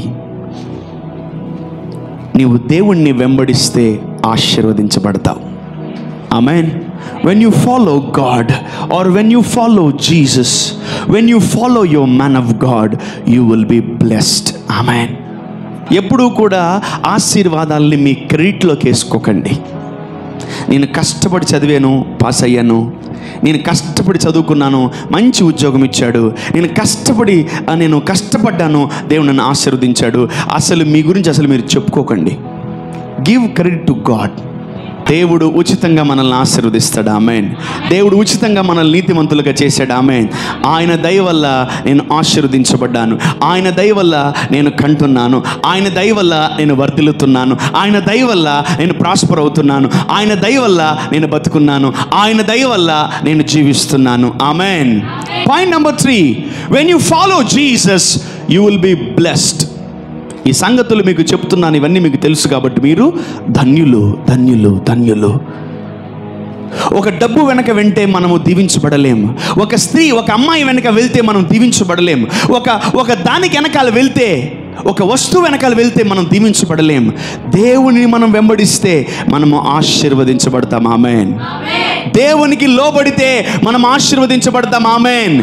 నీవు దేవుణ్ణి వెంబడిస్తే ఆశీర్వదించబడతావు. ఆమేన్. When you follow God, or when you follow Jesus, when you follow your man of God, you will be blessed. ఆమేన్. ఎప్పుడూ కూడా ఆశీర్వాదాలని మీ క్రెడిట్లోకి వేసుకోకండి. నేను కష్టపడి చదివాను, పాస్ అయ్యాను, నేను కష్టపడి చదువుకున్నాను, మంచి ఉద్యోగం ఇచ్చాడు, నేను కష్టపడ్డాను, దేవుడు నన్ను ఆశీర్వదించాడు. అసలు మీ గురించి అసలు మీరు చెప్పుకోకండి. Give credit to God. దేవుడు ఉచితంగా మనల్ని ఆశీర్వదిస్తాడు. ఆమేన్. దేవుడు ఉచితంగా మనల్ని నీతిమంతులుగా చేశాడు. ఆమేన్. ఆయన దయ వల్ల నేను ఆశీర్వదించబడ్డాను. ఆయన దయ వల్ల నేను కంటున్నాను. ఆయన దయ వల్ల నేను వర్ధిల్లుతున్నాను. ఆయన దయ వల్ల నేను ప్రాస్పర్ అవుతున్నాను. ఆయన దయ వల్ల నేను బతుకున్నాను. ఆయన దయ వల్ల నేను జీవిస్తున్నాను. ఆమేన్. Point number 3, when you follow Jesus you will be blessed. ఈ సంగతులు మీకు చెప్తున్నాను, ఇవన్నీ మీకు తెలుసు కాబట్టి మీరు ధన్యులు, ధన్యులు, ధన్యులు. ఒక డబ్బు వెనక వెంటే మనము దీవించబడలేము. ఒక స్త్రీ, ఒక అమ్మాయి వెనక వెళ్తే మనం దీవించబడలేము. ఒక దానికి వెనకాల వెళ్తే, ఒక వస్తువు వెనకాల వెళ్తే మనం దీవించబడలేము. దేవుని మనం వెంబడిస్తే మనము ఆశీర్వదించబడతాం. ఆమేన్. దేవునికి లోబడితే మనం ఆశీర్వదించబడతాం. ఆమేన్.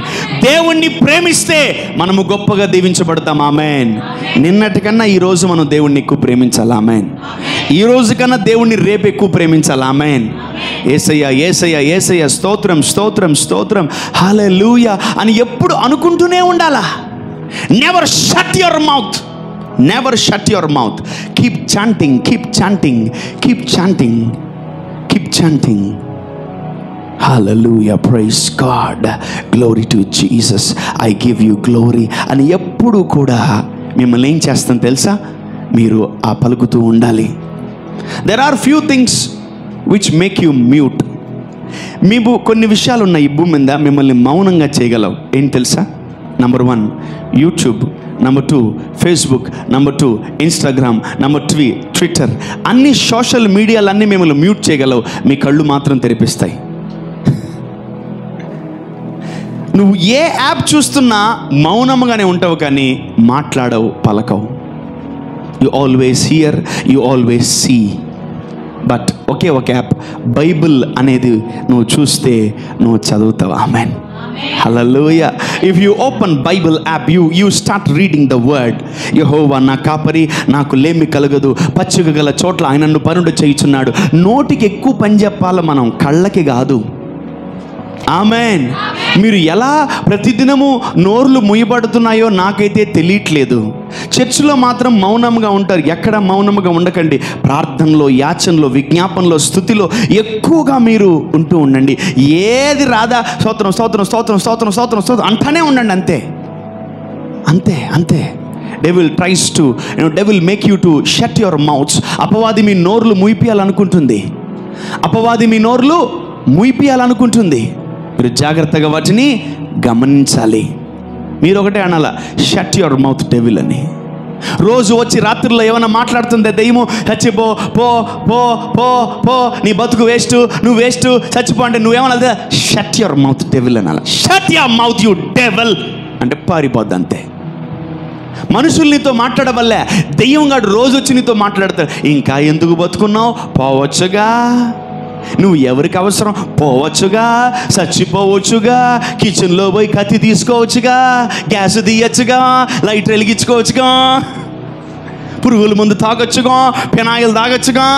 దేవుణ్ణి ప్రేమిస్తే మనము గొప్పగా దీవించబడతాం. ఆమేన్. నిన్నటికన్నా ఈరోజు మనం దేవుణ్ణి ఎక్కువ ప్రేమించాలి. ఆమేన్. ఈ రోజు కన్నా దేవుణ్ణి రేపు ఎక్కువ ప్రేమించాలి. ఆమేన్. యేసయ్య, యేసయ్య, యేసయ్య, స్తోత్రం, స్తోత్రం, స్తోత్రం, హల్లెలూయా అని ఎప్పుడు అనుకుంటూనే ఉండాలా. Never shut your mouth. Never shut your mouth. Keep chanting, keep chanting, keep chanting, keep chanting. Hallelujah, praise God, glory to Jesus, I give you glory అని ఎప్పుడు కూడా మిమ్మల్ని ఏం చేస్తాను తెలుసా, మీరు ఆ పలుకుతూ ఉండాలి. There are few things which make you mute. మీకు కొన్ని విషయాలు ఉన్నాయి ఈ భూమి మీద మిమ్మల్ని మౌనంగా చేయగలవు. ఏం తెలుసా? Number 1 YouTube, number 2 Facebook, number 2 Instagram, number 3 Twitter. అన్ని సోషల్ మీడియాలన్నీ మిమ్మల్ని మ్యూట్ చేయగలవు, మీ కళ్ళు మాత్రం తెరిపిస్తాయి. నువ్వు ఏ యాప్ చూస్తున్నా మౌనంగానే ఉంటావు, కానీ మాట్లాడవు, పలకవు. You always hear, you always see. But ఒకే ఒక యాప్ బైబిల్ అనేది నువ్వు చూస్తే నువ్వు చదువుతావు. ఆమెన్. Hallelujah. If you open Bible app, you start reading the word. యెహోవా నా కాపరి, నాకు లేమి కలగదు, పచ్చిక గల చోట్ల ఆయన నన్ను పరుండు చేయుచున్నాడు. నోటికి ఎక్కువ పని చెప్పాలి మనం, కళ్ళకి కాదు. ఆమెన్. మీరు ఎలా ప్రతిదినము నోర్లు ముయ్యబడుతున్నాయో నాకైతే తెలియట్లేదు. చర్చిలో మాత్రం మౌనంగా ఉంటారు. ఎక్కడ మౌనంగా ఉండకండి. ప్రార్థనలో, యాచనలో, విజ్ఞాపనలో, స్తుతిలో ఎక్కువగా మీరు ఉంటూ ఉండండి. ఏది రాదా స్తోత్రం స్తోత్రం స్తోత్రం స్తోత్రం స్తోత్రం స్తోత్రం అంటానే ఉండండి. అంతే అంతే అంతే. Devil tries to devil make you to shut your mouths. అపవాది మీ నోర్లు ముయిపియాలనుకుంటుంది. అపవాది మీ నోర్లు ముయిపియాలనుకుంటుంది. మీరు జాగ్రత్తగా వాటిని గమనించాలి. మీరు ఒకటే అనాల, షట్ యువర్ మౌత్ డెవిల్ అని. రోజు వచ్చి రాత్రిలో ఏమైనా మాట్లాడుతుందే దెయ్యము, చచ్చిపో, పో పో పో పో, నీ బతుకు వేస్ట్, నువ్వు వేస్ట్, చచ్చిపో అంటే నువ్వేమన్నా షట్ యువర్ మౌత్ డెవిల్ అనాల. Shut your mouth you devil అంటే పారిపోద్ది అంతే. మనుషులు నీతో మాట్లాడవల్లే, దెయ్యం గాడు రోజు వచ్చి నీతో మాట్లాడతాడు. ఇంకా ఎందుకు బతుకున్నావు, పోవచ్చుగా, నువ్వు ఎవరికి అవసరం, పోవచ్చుగా, చచ్చిపోవచ్చుగా, కిచెన్లో పోయి కత్తి తీసుకోవచ్చుగా, గ్యాస్ తీయచ్చుగా, లైట్ వెలిగించుకోవచ్చుగా, పురుగుల ముందు తాగొచ్చుగా, పెనాయిల్ తాగొచ్చుగా.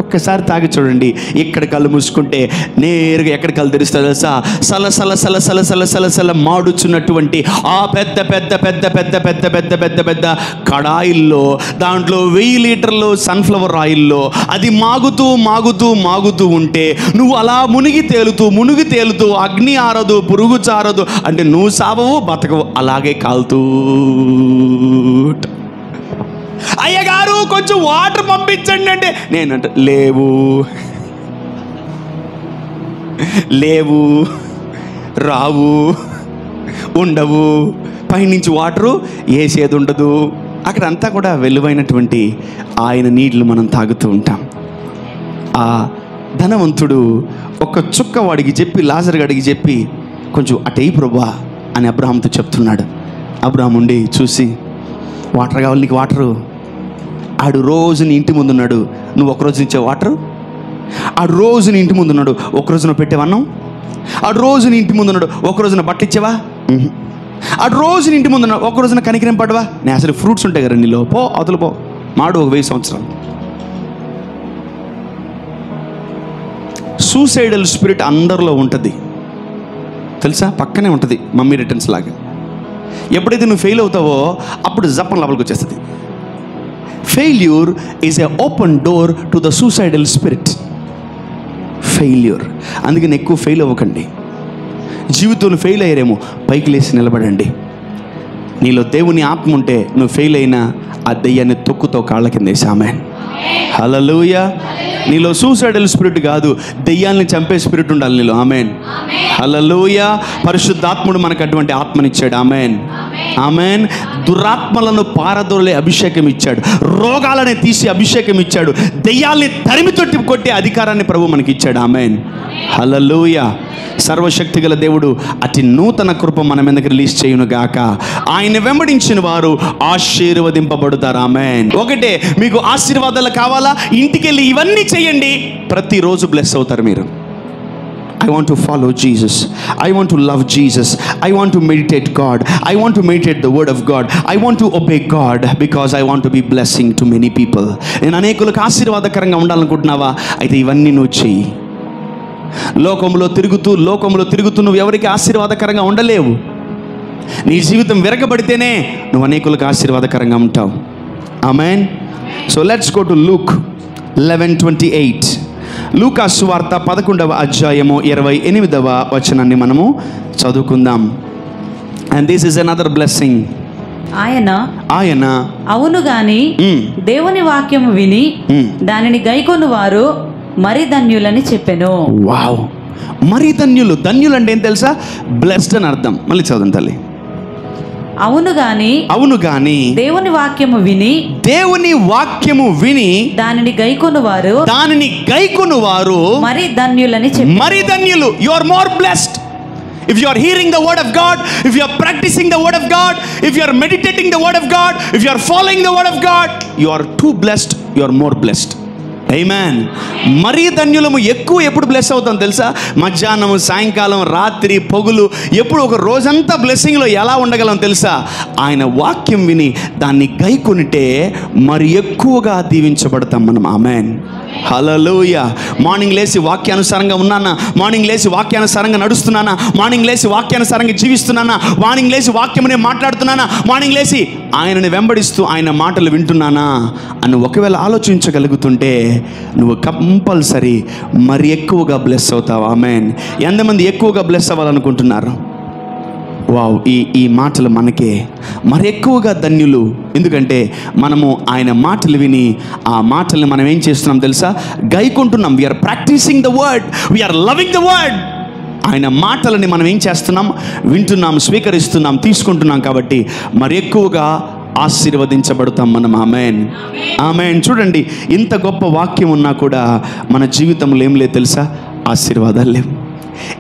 ఒక్కసారి తాగి చూడండి. ఇక్కడ కళ్ళు మూసుకుంటే నేరుగా ఎక్కడ కళ్ళు తెరుస్తుంది తెలుసా? సల సల సల సల సల సల సల మాడుచున్నటువంటి ఆ పెద్ద పెద్ద పెద్ద పెద్ద పెద్ద పెద్ద పెద్ద పెద్ద కడాయిల్లో, దాంట్లో 1000 లీటర్లు సన్ఫ్లవర్ ఆయిల్లో అది మాగుతూ మాగుతూ మాగుతూ ఉంటే నువ్వు అలా మునిగి తేలుతూ అగ్ని ఆరదు, పురుగు చారదు అంటే నువ్వు సావవు, బతకవు, అలాగే కాలుతూ. అయ్యగారు కొంచెం వాటర్ పంపించండి అంటే నేనంట లేవు రావు ఉండవు, పైనుంచి వాటరు వేసేది ఉండదు. అక్కడంతా కూడా వెలువైనటువంటి ఆయన నీళ్లు మనం తాగుతూ ఉంటాం. ఆ ధనవంతుడు ఒక చుక్క వాడికి చెప్పి, లాజరు గడికి చెప్పి, కొంచెం అటై ప్రభువా అని అబ్రహాంతో చెప్తున్నాడు. అబ్రహాం ఉండి చూసి, వాటర్ కావాలి నీకు, వాటరు. ఆడు రోజు నీ ఇంటి ముందున్నాడు, నువ్వు ఒకరోజు ఇచ్చే వాటరు. ఆడు రోజు నీ ఇంటి ముందున్నాడు, ఒకరోజు నువ్వు పెట్టేవన్నాం. ఆడు రోజు నీ ఇంటి ముందున్నాడు, ఒకరోజున బట్టలు ఇచ్చేవా? ఆడు రోజు నీ ఇంటి ముందున్నాడు, ఒకరోజున కనికరం పడవా? నేను అసలు ఫ్రూట్స్ ఉంటాయి కదా నీలో, పో అవతల పో. మాడు ఒక 1000 సంవత్సరాలు. సూసైడల్ స్పిరిట్ అందరిలో ఉంటుంది తెలుసా? పక్కనే ఉంటుంది, మమ్మీ రిటర్న్స్ లాగా. ఎప్పుడైతే నువ్వు ఫెయిల్ అవుతావో అప్పుడు జప్పం లోపలికి వచ్చేస్తుంది. Failure is a open door to the suicidal spirit. Failure. అందుకని ఎక్కువ ఫెయిల్ అవ్వకండి. జీవితంలో ఫెయిల్ అయ్యారేమో, పైకి లేచి నిలబడండి. నీలో దేవుని ఆత్మ ఉంటే నువ్వు ఫెయిల్ అయినా ఆ దెయ్యాన్ని తొక్కుతో కాళ్ళ కింద వేసి. ఆమేన్. హల్లెలూయా. నీలో సూసైడల్ స్పిరిట్ కాదు, దెయ్యాన్ని చంపే స్పిరిట్ ఉండాలి నీలో. ఆమేన్. హల్లెలూయా. పరిశుద్ధాత్ముడు మనకు అటువంటి ఆత్మనిచ్చాడు. ఆమేన్ ఆమేన్. దురాత్మలను పారదోలే అభిషేకం ఇచ్చాడు, రోగాలని తీసి అభిషేకం ఇచ్చాడు, దెయ్యాల్ని తరిమి తొట్టి కొట్టే అధికారాన్ని ప్రభు మనకి ఇచ్చాడు. ఆమేన్. హల్లెలూయా. సర్వశక్తి గల దేవుడు అతి నూతన కృప మన మీదకి రిలీజ్ చేయును గాక. ఆయన వెంబడించిన వారు ఆశీర్వదింపబడతారు. ఆమేన్. ఒకటే, మీకు ఆశీర్వాదాలు కావాలా? ఇంటికి వెళ్ళి ఇవన్నీ చేయండి, ప్రతిరోజు బ్లెస్ అవుతారు మీరు. I want to follow Jesus. I want to love Jesus. I want to meditate God. I want to meditate the word of God. I want to obey God because I want to be blessing to many people. నేను అనేకులకు ఆశీర్వాదకరంగా ఉండాలనుకుంటున్నావా? అయితే ఇవన్నీ నువ్వు చెయ్యి. లోకంలో తిరుగుతూ నువ్వు ఎవరికి ఆశీర్వాదకరంగా ఉండలేవు. నీ జీవితం విరగబడితేనే నువ్వు అనేకులకు ఆశీర్వాదకరంగా ఉంటావు. ఆమేన్. So let's go to Luke 11:28. లూకా సువార్త 11వ అధ్యాయము 28వ వచనాన్ని మనము చదువుకుందాం. And this is another blessing. ఆయన అవును గాని దేవుని వాక్యము విని దానిని గైకొను వారు మరి ధన్యులని చెప్పెను. వావ్. మరి ధన్యులు. ధన్యులు అంటే ఏం తెలుసా? బ్లెస్డ్ అని అర్థం. మళ్ళీ చదవండి తల్లి. అవును గాని దేవుని వాక్యము విని దానిని గైకొను వారు మరి ధన్యులని చెప్పి. మరి ధన్యులు. You are more blessed. If you are hearing the word of God, if you are practicing the word of God, if you are meditating the word of God, if you are following the word of God, you are too blessed, you are more blessed. Amen. మరీ ధన్యులము. ఎక్కువ ఎప్పుడు బ్లెస్ అవుతాం తెలుసా? మధ్యాహ్నం, సాయంకాలం, రాత్రి, పొగులు, ఎప్పుడు ఒక రోజంతా బ్లెస్సింగ్లో ఎలా ఉండగలం తెలుసా? ఆయన వాక్యం విని దాన్ని గైకొనిటే మరి ఎక్కువగా దీవించబడతాం మనం. ఆమేన్. హల్లెలూయా. మార్నింగ్ లేచి వాక్యానుసారంగా ఉన్నానా? మార్నింగ్ లేచి వాక్యానుసారంగా నడుస్తున్నానా? మార్నింగ్ లేచి వాక్యానుసారంగా జీవిస్తున్నానా? మార్నింగ్ లేచి వాక్యమునే మాట్లాడుతున్నానా? మార్నింగ్ లేచి ఆయనని వెంబడిస్తూ ఆయన మాటలు వింటున్నానా అని ఒకవేళ ఆలోచించగలుగుతుంటే నువ్వు కంపల్సరీ మరి ఎక్కువగా బ్లెస్ అవుతావు. ఆమేన్. ఎంతమంది ఎక్కువగా బ్లెస్ అవ్వాలనుకుంటున్నారు? వావ్, ఈ మాటలు మనకే మరి ఎక్కువగా ధన్యులు. ఎందుకంటే మనము ఆయన మాటలు విని ఆ మాటల్ని మనం ఏం చేస్తున్నాం తెలుసా? గైకుంటున్నాం. We're practising the word, we're loving the word. ఆయన మాటలని మనం ఏం చేస్తున్నాం? వింటున్నాం, స్వీకరిస్తున్నాం, తీసుకుంటున్నాం. కాబట్టి మరి ఎక్కువగా ఆశీర్వదించబడతాం మనం. ఆమేన్, ఆమేన్. చూడండి, ఇంత గొప్ప వాక్యం ఉన్నా కూడా మన జీవితంలో ఏం లేదు తెలుసా? ఆశీర్వాదాలు లేవు.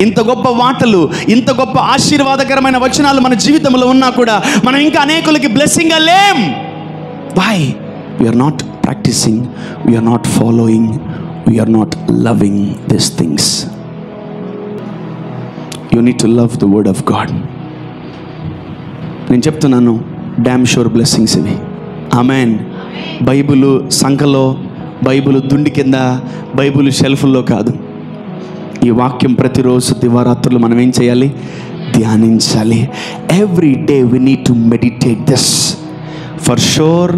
ఇంత గొప్ప మాటలు, ఇంత గొప్ప ఆశీర్వాదకరమైన వచనాలు మన జీవితంలో ఉన్నా కూడా మనం ఇంకా అనేకులకి బ్లెస్సింగ్గా లేం. Why? We are not practising, we are not following, we are not loving this things. You need to love the word of God. నేను చెప్తున్నాను, డ్యామ్ షూర్ బ్లెస్సింగ్స్ ఇవి. ఆమేన్. బైబిలు సంఖలో, బైబిల్ దుండి కింద, బైబిల్ షెల్ఫ్లో కాదు. ఈ వాక్యం ప్రతిరోజు దివారాత్రులు మనం ఏం చేయాలి? ధ్యానించాలి. Every day we need to meditate this. For sure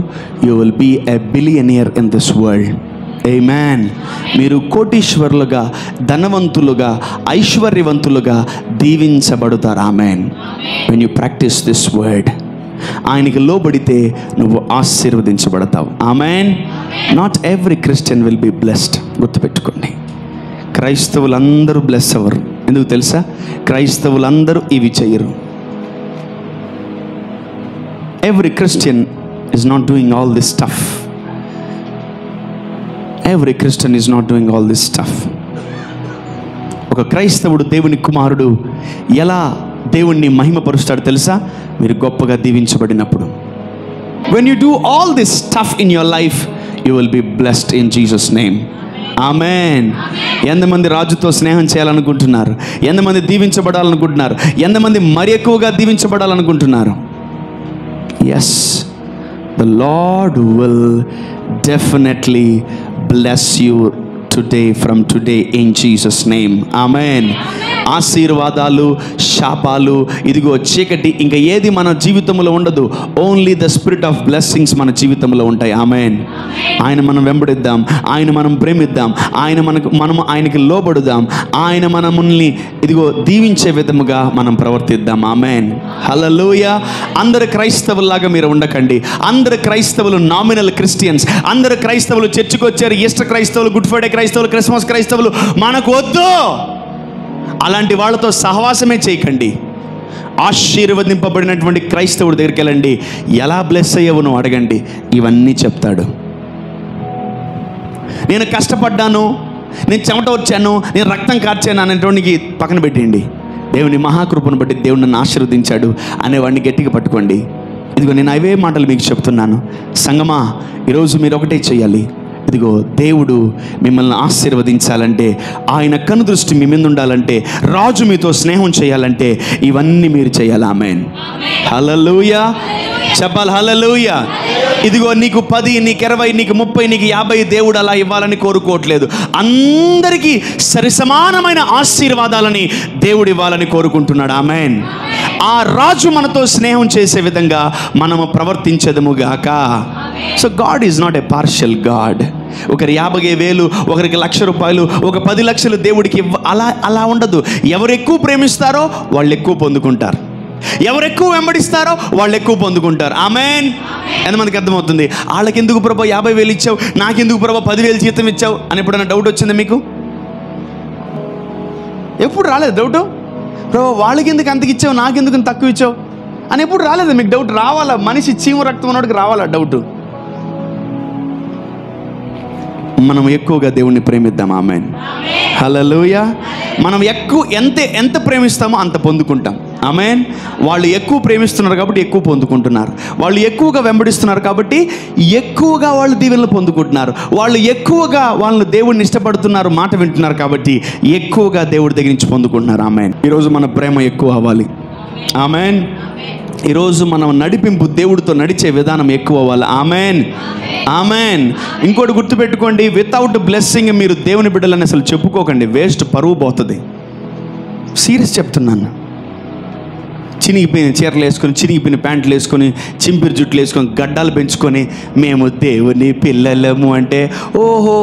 you will be a billionaire in this world. ఆమేన్. మీరు కోటీశ్వరులుగా, ధనవంతులుగా, ఐశ్వర్యవంతులుగా దీవించబడతారు. ఆమేన్. When you practise this word, ఆయనకి లోబడితే నువ్వు ఆశీర్వదించబడతావు. ఆమేన్. Not every Christian will be blessed. గుర్తుపెట్టుకోండి, క్రైస్తవులందరూ బ్లెస్ అవ్వరు. ఎందుకు తెలుసా? క్రైస్తవులందరూ ఇవి చేయరు. Every Christian is not doing all this stuff. Every Christian is not doing all this stuff. ఒక క్రైస్తవుడు, దేవుని కుమారుడు ఎలా దేవుణ్ణి మహిమపరుస్తాడు తెలుసా? మీరు గొప్పగా దీవించబడినప్పుడు. When you do all this stuff in your life, you will be blessed in Jesus name. ఆమేన్. ఎంతమంది రాజుతో స్నేహం చేయాలనుకుంటున్నారు? ఎంతమంది దీవించబడాలనుకుంటున్నారు? ఎంతమంది మరి ఎక్కువగా దీవించబడాలనుకుంటున్నారు? Yes, the Lord will definitely bless you today, from today, in Jesus name. ఆమేన్. ఆశీర్వాదాలు, శాపాలు, ఇదిగో చీకటి, ఇంకా ఏది మన జీవితంలో ఉండదు. Only the spirit of blessings మన జీవితంలో ఉంటాయి. ఆమేన్. ఆయన మనం వెంబడిద్దాం, ఆయన మనం ప్రేమిద్దాం, మనము ఆయనకి లోబడుదాం, ఆయన మనల్ని ఇదిగో దీవించే విధముగా మనం ప్రవర్తిద్దాం. ఆమేన్. హల్లెలూయా. అందరు క్రైస్తవుల్లాగా మీరు ఉండకండి. అందరు క్రైస్తవులు నామినల్ క్రిస్టియన్స్. అందరు క్రైస్తవులు చర్చికి వచ్చారు, ఈస్టర్ క్రైస్తవులు, గుడ్ ఫ్రైడే క్రైస్తవులు, క్రిస్మస్ క్రైస్తవులు మనకు వద్దు. అలాంటి వాళ్ళతో సహవాసమే చేయకండి. ఆశీర్వదింపబడినటువంటి క్రైస్తవుడి దగ్గరికి వెళ్ళండి. ఎలా బ్లెస్ అయ్యావు నువ్వు అడగండి, ఇవన్నీ చెప్తాడు. నేను కష్టపడ్డాను, నేను చెమట వచ్చాను, నేను రక్తం కార్చాను అనేటువంటి పక్కన పెట్టండి. దేవుని మహాకృపను బట్టి దేవుడు నన్ను ఆశీర్వదించాడు అనేవాడిని గట్టిగా పట్టుకోండి. ఇదిగో నేను అవే మాటలు మీకు చెప్తున్నాను. సంగమా, ఈరోజు మీరు ఒకటే చేయాలి. ఇదిగో దేవుడు మిమ్మల్ని ఆశీర్వదించాలంటే, ఆయన కనుదృష్టి మీ మీద ఉండాలంటే, రాజు మీతో స్నేహం చేయాలంటే ఇవన్నీ మీరు చేయాలి. ఆమేన్. హల్లెలూయా. చెప్పాలి హల్లెలూయా. ఇదిగో నీకు 10, నీకు 20, నీకు 30, నీకు 50 దేవుడు అలా ఇవ్వాలని కోరుకోవట్లేదు. అందరికీ సరిసమానమైన ఆశీర్వాదాలని దేవుడు ఇవ్వాలని కోరుకుంటున్నాడు. ఆమేన్. ఆ రాజు మనతో స్నేహం చేసే విధంగా మనము ప్రవర్తించదముగాక. So God is not a partial God. ఒకరి 50,000, ఒకరికి ₹1,00,000, ఒక 10 లక్షలు దేవుడికి అలా ఉండదు. ఎవరు ఎక్కువ ప్రేమిస్తారో వాళ్ళు ఎక్కువ పొందుకుంటారు. ఎవరు ఎక్కువ వెంబడిస్తారో వాళ్ళు ఎక్కువ పొందుకుంటారు. ఆమేన్. ఎంతమందికి అర్థమవుతుంది? వాళ్ళకి ఎందుకు ప్రభా 50,000 ఇచ్చావు, నాకెందుకు ప్రభా 10,000 జీతం ఇచ్చావు అని ఎప్పుడైనా డౌట్ వచ్చిందా మీకు? ఎప్పుడు రాలేదు డౌటు? ప్రభా వాళ్ళకి ఎందుకు అంతకు ఇచ్చావు, నాకెందుకు తక్కువ ఇచ్చావు అని ఎప్పుడు రాలేదు మీకు డౌట్? రావాలా? మనిషి చీము రక్తం ఉన్నోడికి రావాలా డౌట్? మనం ఎక్కువగా దేవుణ్ణి ప్రేమిద్దాం. ఆమేన్. హల్లెలూయా. మనం ఎంత ప్రేమిస్తామో అంత పొందుకుంటాం. ఆమేన్. వాళ్ళు ఎక్కువ ప్రేమిస్తున్నారు కాబట్టి ఎక్కువ పొందుకుంటున్నారు. వాళ్ళు ఎక్కువగా వెంబడిస్తున్నారు కాబట్టి ఎక్కువగా వాళ్ళు దీవెనలు పొందుకుంటున్నారు. వాళ్ళు ఎక్కువగా వాళ్ళని దేవుడిని ఇష్టపడుతున్నారు, మాట వింటున్నారు కాబట్టి ఎక్కువగా దేవుడి దగ్గర నుంచి పొందుకుంటున్నారు. ఆమేన్. ఈరోజు మన ప్రేమ ఎక్కువ అవ్వాలి. ఆమేన్. ఈరోజు మనం నడిపింపు దేవుడితో నడిచే విధానం ఎక్కువ అవ్వాలి. Amen, amen. ఇంకోటి గుర్తుపెట్టుకోండి, వితౌట్ బ్లెస్సింగ్ మీరు దేవుని బిడ్డలని అసలు చెప్పుకోకండి, వేస్ట్, పరువు పోతుంది. సీరియస్ చెప్తున్నాను. చినిగిపోయిన చీరలు వేసుకొని, చినిగిపోయిన ప్యాంట్లు వేసుకొని, చింపిరి జుట్లు వేసుకొని, గడ్డాలు పెంచుకొని మేము దేవుని పిల్లలము అంటే ఓహో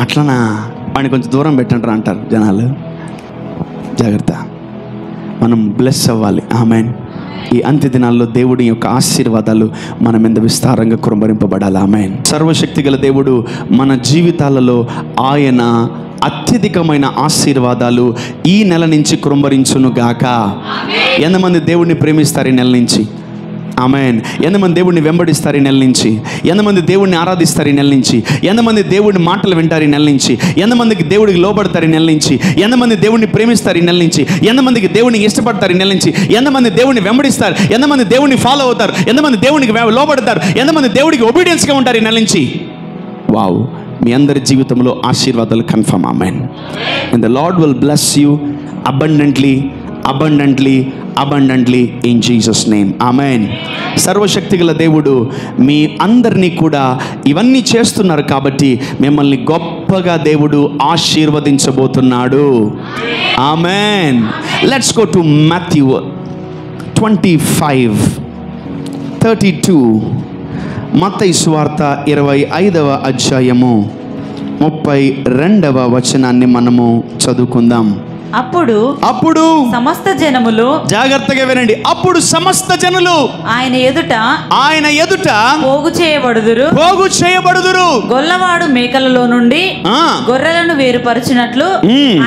అట్లనా, వాడిని కొంచెం దూరం పెట్టంటారు అంటారు జనాలు. జాగ్రత్త, మనం బ్లెస్ అవ్వాలి. ఆమెన్. ఈ అంత్య దినాల్లో దేవుడి యొక్క ఆశీర్వాదాలు మన మీద విస్తారంగా కుమ్మరింపబడాలి. ఆమెన్. సర్వశక్తి గల దేవుడు మన జీవితాలలో ఆయన అత్యధికమైన ఆశీర్వాదాలు ఈ నెల నుంచి కుమ్మరించును గాక. ఎంతమంది దేవుడిని ప్రేమిస్తారు ఈ నెల నుంచి? ఆమెన్. ఎంతమంది దేవుడిని వెంబడిస్తారు ఈ నెల నుంచి? ఎంతమంది దేవుడిని ఆరాధిస్తారు ఈ నెల నుంచి? ఎంతమంది దేవుడి మాటలు వింటారు ఈ నెల నుంచి? ఎంతమందికి దేవుడికి లోబడతారు ఈ నెల నుంచి? ఎంతమంది దేవుడిని ప్రేమిస్తారు ఈ నెల నుంచి? ఎంతమందికి దేవుడిని ఇష్టపడతారు ఈ నెల నుంచి? ఎంతమంది దేవుడిని వెంబడిస్తారు? ఎంతమంది దేవుడిని ఫాలో అవుతారు? ఎంతమంది దేవుడికి లోబడతారు? ఎంతమంది దేవుడికి ఒబీడియన్స్గా ఉంటారు ఈ నెల నుంచి? వావ్, మీ అందరి జీవితంలో ఆశీర్వాదాలు confirm. Amen. And the Lord will bless you abundantly, abundantly, abundantly in Jesus name. Amen. సర్వశక్తి గల దేవుడు మీ అందరినీ కూడా ఇవన్నీ చేస్తున్నారు కాబట్టి మిమ్మల్ని గొప్పగా దేవుడు ఆశీర్వదించబోతున్నాడు. ఆమెన్. Let's go to Matthew 25:32. మత్తయి సువార్త 25వ అధ్యాయము 32వ వచనాన్ని మనము చదువుకుందాం. అప్పుడు సమస్త జనములు, జాగ్రత్తగా వినండి, అప్పుడు సమస్త జనులు ఆయన ఎదుట పోగు చేయబడుదురు. గొల్లవాడు మేకలలో నుండి గొర్రెలను వేరుపరిచినట్లు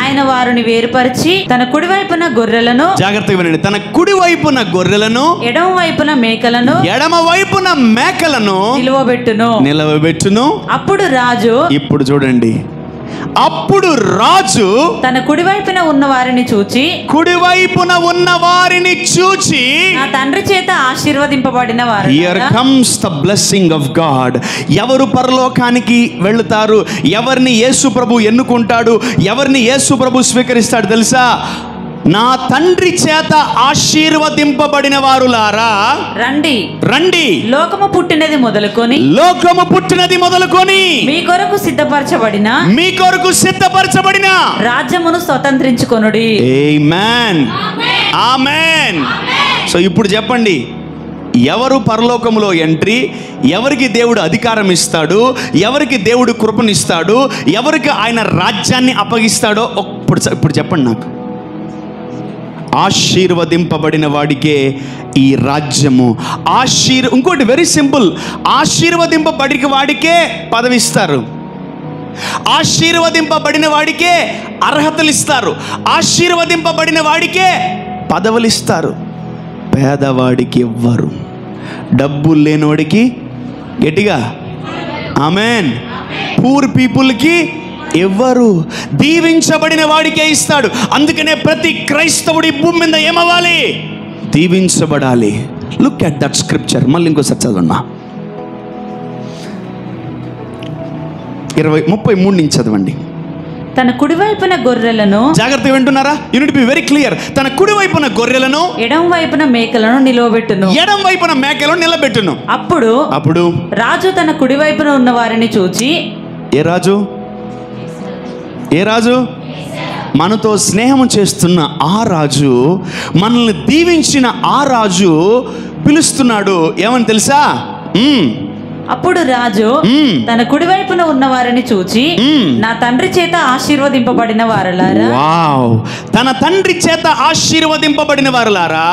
ఆయన వారిని వేరుపరిచి తన కుడివైపున గొర్రెలను, జాగ్రత్తగా వినండి, తన కుడివైపున గొర్రెలను, ఎడమ వైపున మేకలను నిలవబెట్టును. అప్పుడు రాజు, ఇప్పుడు చూడండి, అప్పుడు రాజు తన కుడివైపున ఉన్న వారిని చూచి నా తండ్రి చేత ఆశీర్వదింపబడిన వారు. Here comes the blessing of God. ఎవరు పరలోకానికి వెళ్తారు? ఎవరిని యేసు ప్రభు ఎన్నుకుంటాడు? ఎవరిని యేసు ప్రభు స్వీకరిస్తాడు తెలుసా? నా తండ్రి చేత ఆశీర్వదింపబడిన వారులారా రండి, లోకము పుట్టినది మొదలుకొని మీ కొరకు సిద్ధపరచబడిన రాజ్యమును స్వతంత్రించుకొనుడి. ఆమేన్, ఆమేన్. సో ఇప్పుడు చెప్పండి, ఎవరు పరలోకములో ఎంట్రీ? ఎవరికి దేవుడు అధికారం ఇస్తాడు? ఎవరికి దేవుడు కృపనిస్తాడు? ఎవరికి ఆయన రాజ్యాన్ని అప్పగిస్తాడో ఇప్పుడు చెప్పండి నాకు. ఆశీర్వదింపబడిన వాడికే ఈ రాజ్యము. ఇంకోటి వెరీ సింపుల్, ఆశీర్వదింపబడిన వాడికే పదవిస్తారు, ఆశీర్వదింపబడిన వాడికే అర్హతలు ఇస్తారు, ఆశీర్వదింపబడిన వాడికే పదవులు ఇస్తారు. పేదవాడికి ఇవ్వరు, డబ్బులు లేనివాడికి గట్టిగా ఆమెన్, పూర్ పీపుల్కి ఎవ్వరు, దీవించబడిన వాడికే ఇస్తాడు. అందుకనే ప్రతి క్రైస్తవుడి భూమి మీద ఏమవ్వాలి? దీవించబడాలి. Look at that scripture. మళ్ళీ ఇంకోసారి చదవన్నా, 33 నుంచి చదవండి. తన కుడివైపున గొర్రెలను, జాగ్రత్తగా వింటున్నారా? Unit be very clear. తన కుడివైపున గొర్రెలను, ఎడమ వైపున మేకలను నిలబెట్టును. అప్పుడు రాజు తన కుడివైపున ఉన్న వారిని చూచి, ఏ రాజు? మనతో స్నేహం చేస్తున్న ఆ రాజు, మనల్ని దీవించిన ఆ రాజు పిలుస్తున్నాడు. ఏమని తెలుసా? అప్పుడు రాజు తన కుడివైపున ఉన్న వారిని చూచి, నా తండ్రి చేత ఆశీర్వదింపబడిన వారలారా, వావ్, తన తండ్రి చేత ఆశీర్వదింపబడిన వారలారా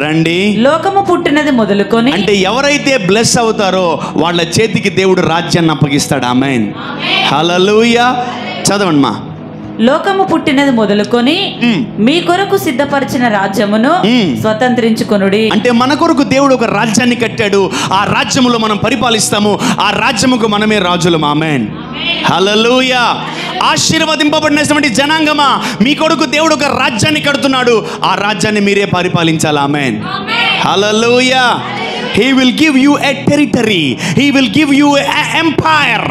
రండి, లోకము పుట్టినది మొదలుకొని. అంటే ఎవరైతే బ్లెస్ అవుతారో వాళ్ళ చేతికి దేవుడు రాజ్యాన్ని అప్పగిస్తాడు. ఆమేన్, హల్లెలూయా. చదవండి మా. లోకము పుట్టినది మొదలుకొని మీ కొరకు సిద్ధపరిచిన రాజ్యమును స్వతంత్రించుకొనుడి. అంటే మన కొరకు దేవుడు ఒక రాజ్యాన్ని కట్టాడు. ఆ రాజ్యములో మనం పరిపాలిస్తాము. ఆ రాజ్యముకు మనమే రాజులం. ఆమేన్, హల్లెలూయా. ఆశీర్వదింపబడినటువంటి జనాంగమా, మీ కొరకు దేవుడు ఒక రాజ్యాన్ని కడుతున్నాడు. ఆ రాజ్యాన్ని మీరే పరిపాలించాలి. ఆమేన్, హల్లెలూయా. He will give you a territory. He will give you an empire.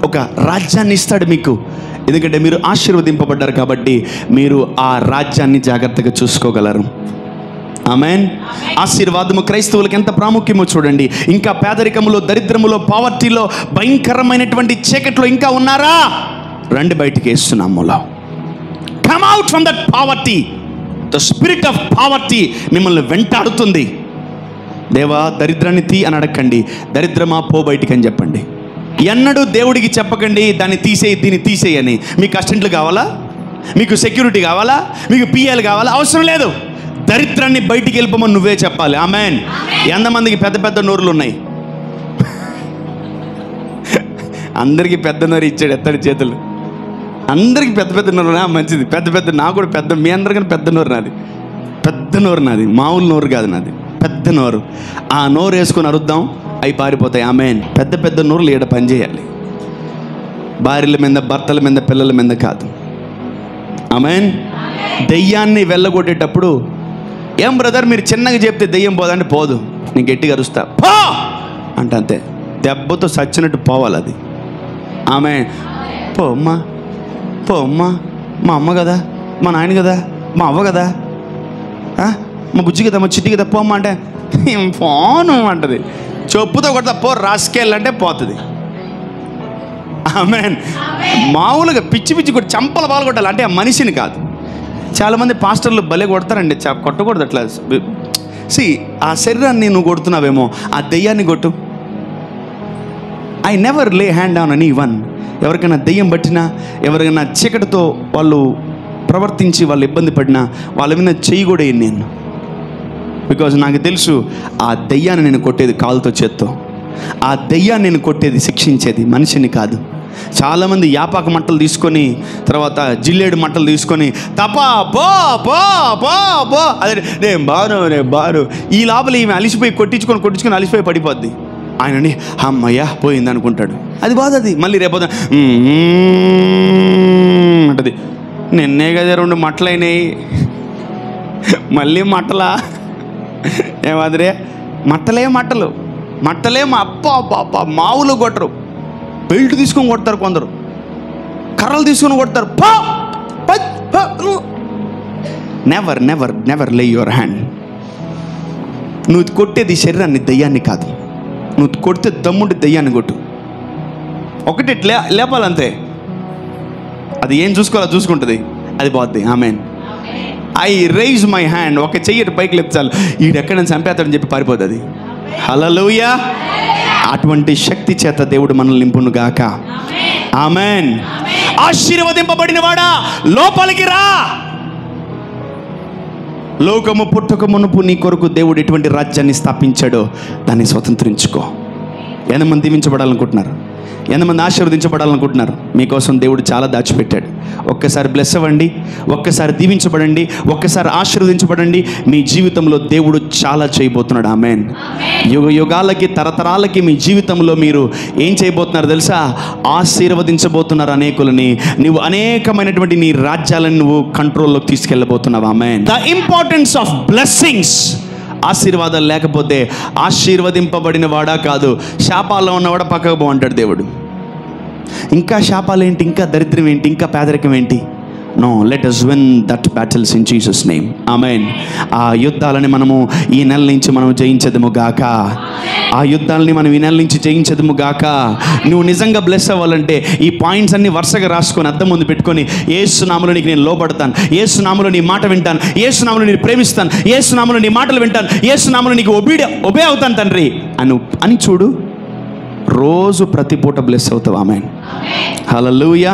ఒక రాజ్యాన్ని ఇస్తాడు మీకు. ఎందుకంటే మీరు ఆశీర్వదింపబడ్డారు కాబట్టి మీరు ఆ రాజ్యాన్ని జాగ్రత్తగా చూసుకోగలరు. ఆమేన్. ఆశీర్వాదము క్రైస్తవులకు ఎంత ప్రాముఖ్యమో చూడండి. ఇంకా పేదరికములో, దరిద్రములో, పావర్టీలో, భయంకరమైనటువంటి చీకట్లో ఇంకా ఉన్నారా? రండి బయటికి యేసునామములో. Come out from that poverty. The spirit of poverty మిమ్మల్ని వెంటాడుతుంది. దేవా దరిద్రాన్ని తీ అని అడగండి. దరిద్రమా పో బయటికి అని చెప్పండి. ఎన్నడూ దేవుడికి చెప్పకండి దాన్ని తీసేయి, దీన్ని తీసేయని. మీకు అసిస్టెంట్లు కావాలా? మీకు సెక్యూరిటీ కావాలా? మీకు పిఎల్ కావాలా? అవసరం లేదు. దరిద్రాన్ని బయటికి వెళ్ళిపోమని నువ్వే చెప్పాలి. ఆమేన్. ఎంతమందికి పెద్ద పెద్ద నోరులు ఉన్నాయి? అందరికీ పెద్ద నోరు ఇచ్చాడు, ఎత్తడి చేతులు. అందరికీ పెద్ద పెద్ద నోరు. మంచిది, పెద్ద పెద్ద. నాకు కూడా పెద్ద, మీ అందరికన్నా పెద్ద నోరు నాది. పెద్ద నోరు నాది, మామూలు నోరు కాదు నాది, పెద్ద నోరు. ఆ నోరు వేసుకొని అరుద్దాం, అవి పారిపోతాయి. ఆమేన్. పెద్ద పెద్ద నోరులు ఈడ పనిచేయాలి. భార్యల మీద, భర్తల మీద, పిల్లల మీద కాదు. ఆమేన్. దెయ్యాన్ని వెళ్ళగొట్టేటప్పుడు, ఏం బ్రదర్ మీరు చిన్నగా చెప్తే దెయ్యం పోదంటే పోదు, నేను గట్టిగా అరుస్తా పో అంటే అంతే. దెబ్బతో సచ్చినట్టు పోవాలి అది. ఆమేన్. పో అమ్మా, పో అమ్మా, మా అమ్మ కదా, మా నాయన కదా, మా అవ్వ కదా, మా బుజ్జి కదా, మా చిట్టి కదా, పోమ్మా అంటే పోను అంటది. చెప్పుతో కొడతా పో రాసుకెళ్ళంటే పోతుంది. ఆమేన్. మామూలుగా పిచ్చి పిచ్చి కొట్టి చంపల పాలు కొట్టాలి అంటే ఆ మనిషిని కాదు. చాలామంది పాస్టర్లు భలే కొడతారండి. కొట్టకూడదు అట్లా. ఆ శరీరాన్ని నువ్వు కొడుతున్నావేమో, ఆ దెయ్యాన్ని కొట్టు. ఐ నెవర్ లే హ్యాండ్ ఆన్ ఎనీ వన్. ఎవరికైనా దెయ్యం పట్టినా, ఎవరికైనా చీకటితో వాళ్ళు ప్రవర్తించి వాళ్ళు ఇబ్బంది పడినా వాళ్ళ మీద చెయ్యి కూడా వేయను నేను. బికాజ్ నాకు తెలుసు ఆ దెయ్యాన్ని నేను కొట్టేది కాలుతో, చేత్తో. ఆ దెయ్యాన్ని నేను కొట్టేది, శిక్షించేది మనిషిని కాదు. చాలామంది యాపాక మట్టలు తీసుకొని, తర్వాత జిల్లేడు మట్టలు తీసుకొని తపా పో పో పో పో అదే నేను బాను ఈ లోపల ఈమె అలిసిపోయి కొట్టించుకొని అలిసిపోయి పడిపోద్ది. ఆయనని అమ్మయ్యా పోయింది అనుకుంటాడు. అది బాధ. అది మళ్ళీ రేపోదా అంటది. నిన్నే కదా 2 మట్టలైనాయి, మళ్ళీ మట్టలా? ఏమాదిరే మట్టలే మా అప్ప మావులు కొట్టరు. బెల్ట్ తీసుకొని కొడతారు కొందరు, కర్రలు తీసుకొని కొడతారు. నెవర్ నెవర్ నెవర్ లే యువర్ హ్యాండ్. నువ్వు కొట్టేది శరీరాన్ని, దెయ్యాన్ని కాదు. నువ్వు కొడితే దమ్ముంటే దెయ్యాన్ని కొట్టు. ఒకటి లేపాలంతే. అది ఏం చూసుకోవాలో చూసుకుంటుంది, అది పోద్ది. ఆమేన్. I rise my hand. ఒక చెయ్యి పైకి లేపుతాను, ఈడెక్కడ చంపేస్తాడని చెప్పి పారిపోతుంది. హల్లెలూయా. అటువంటి శక్తి చేత దేవుడు మనల్ని నింపును గాక. ఆమేన్. ఆశీర్వదింపబడిన వాడా లోపలికి రా. లోకము పుట్టక మునుపు నీ కొరకు దేవుడు ఎటువంటి రాజ్యాన్ని స్థాపించాడో దాన్ని స్వతంత్రించుకో. ఎంతమంది దీవించబడాలనుకుంటున్నారు? ఎంతమంది ఆశీర్వదించబడాలనుకుంటున్నారు? మీకోసం దేవుడు చాలా దాచిపెట్టాడు. ఒక్కసారి బ్లెస్ అవ్వండి, ఒక్కసారి దీవించబడండి, ఒక్కసారి ఆశీర్వదించబడండి. మీ జీవితంలో దేవుడు చాలా చేయబోతున్నాడు. ఆమేన్. యుగ యుగాలకి, తరతరాలకి మీ జీవితంలో మీరు ఏం చేయబోతున్నారు తెలుసా? ఆశీర్వదించబోతున్నారు అనేకులని. నువ్వు అనేకమైనటువంటి నీ రాజ్యాలను నువ్వు కంట్రోల్లోకి తీసుకెళ్ళబోతున్నావు. ఆమేన్. The importance of blessings. ఆశీర్వాదాలు లేకపోతే ఆశీర్వదింపబడిన వాడా కాదు, శాపాల్లో ఉన్నవాడా పక్కకు బాగుంటాడు దేవుడు. ఇంకా శాపాలు ఏంటి, ఇంకా దరిద్రం ఏంటి, ఇంకా పేదరికం ఏంటి? No, let us win that battles in Jesus name. ఆమేన్. ఆ యుద్ధాలని మనము ఈ నెల నుంచి మనం జయించదము గాక. ఆ యుద్ధాలని మనం ఈ నెల నుంచి జయించదము గాక. నువ్వు నిజంగా బ్లెస్ అవ్వాలంటే ఈ పాయింట్స్ అన్ని వరుసగా రాసుకొని అద్దం ముందు పెట్టుకొని, యేసు నామములో నీకు నేను లోబడతాను, యేసు నామములో నీ మాట వింటాను, యేసు నామములో నేను ప్రేమిస్తాను, యేసు నామములో నీ మాటలు వింటాను, యేసు నామములో నీకు ఒబే అవుతాను తండ్రి అని చూడు. రోజు ప్రతి పూట బ్లెస్ అవుతావు. ఆమేన్. హల్లెలూయా.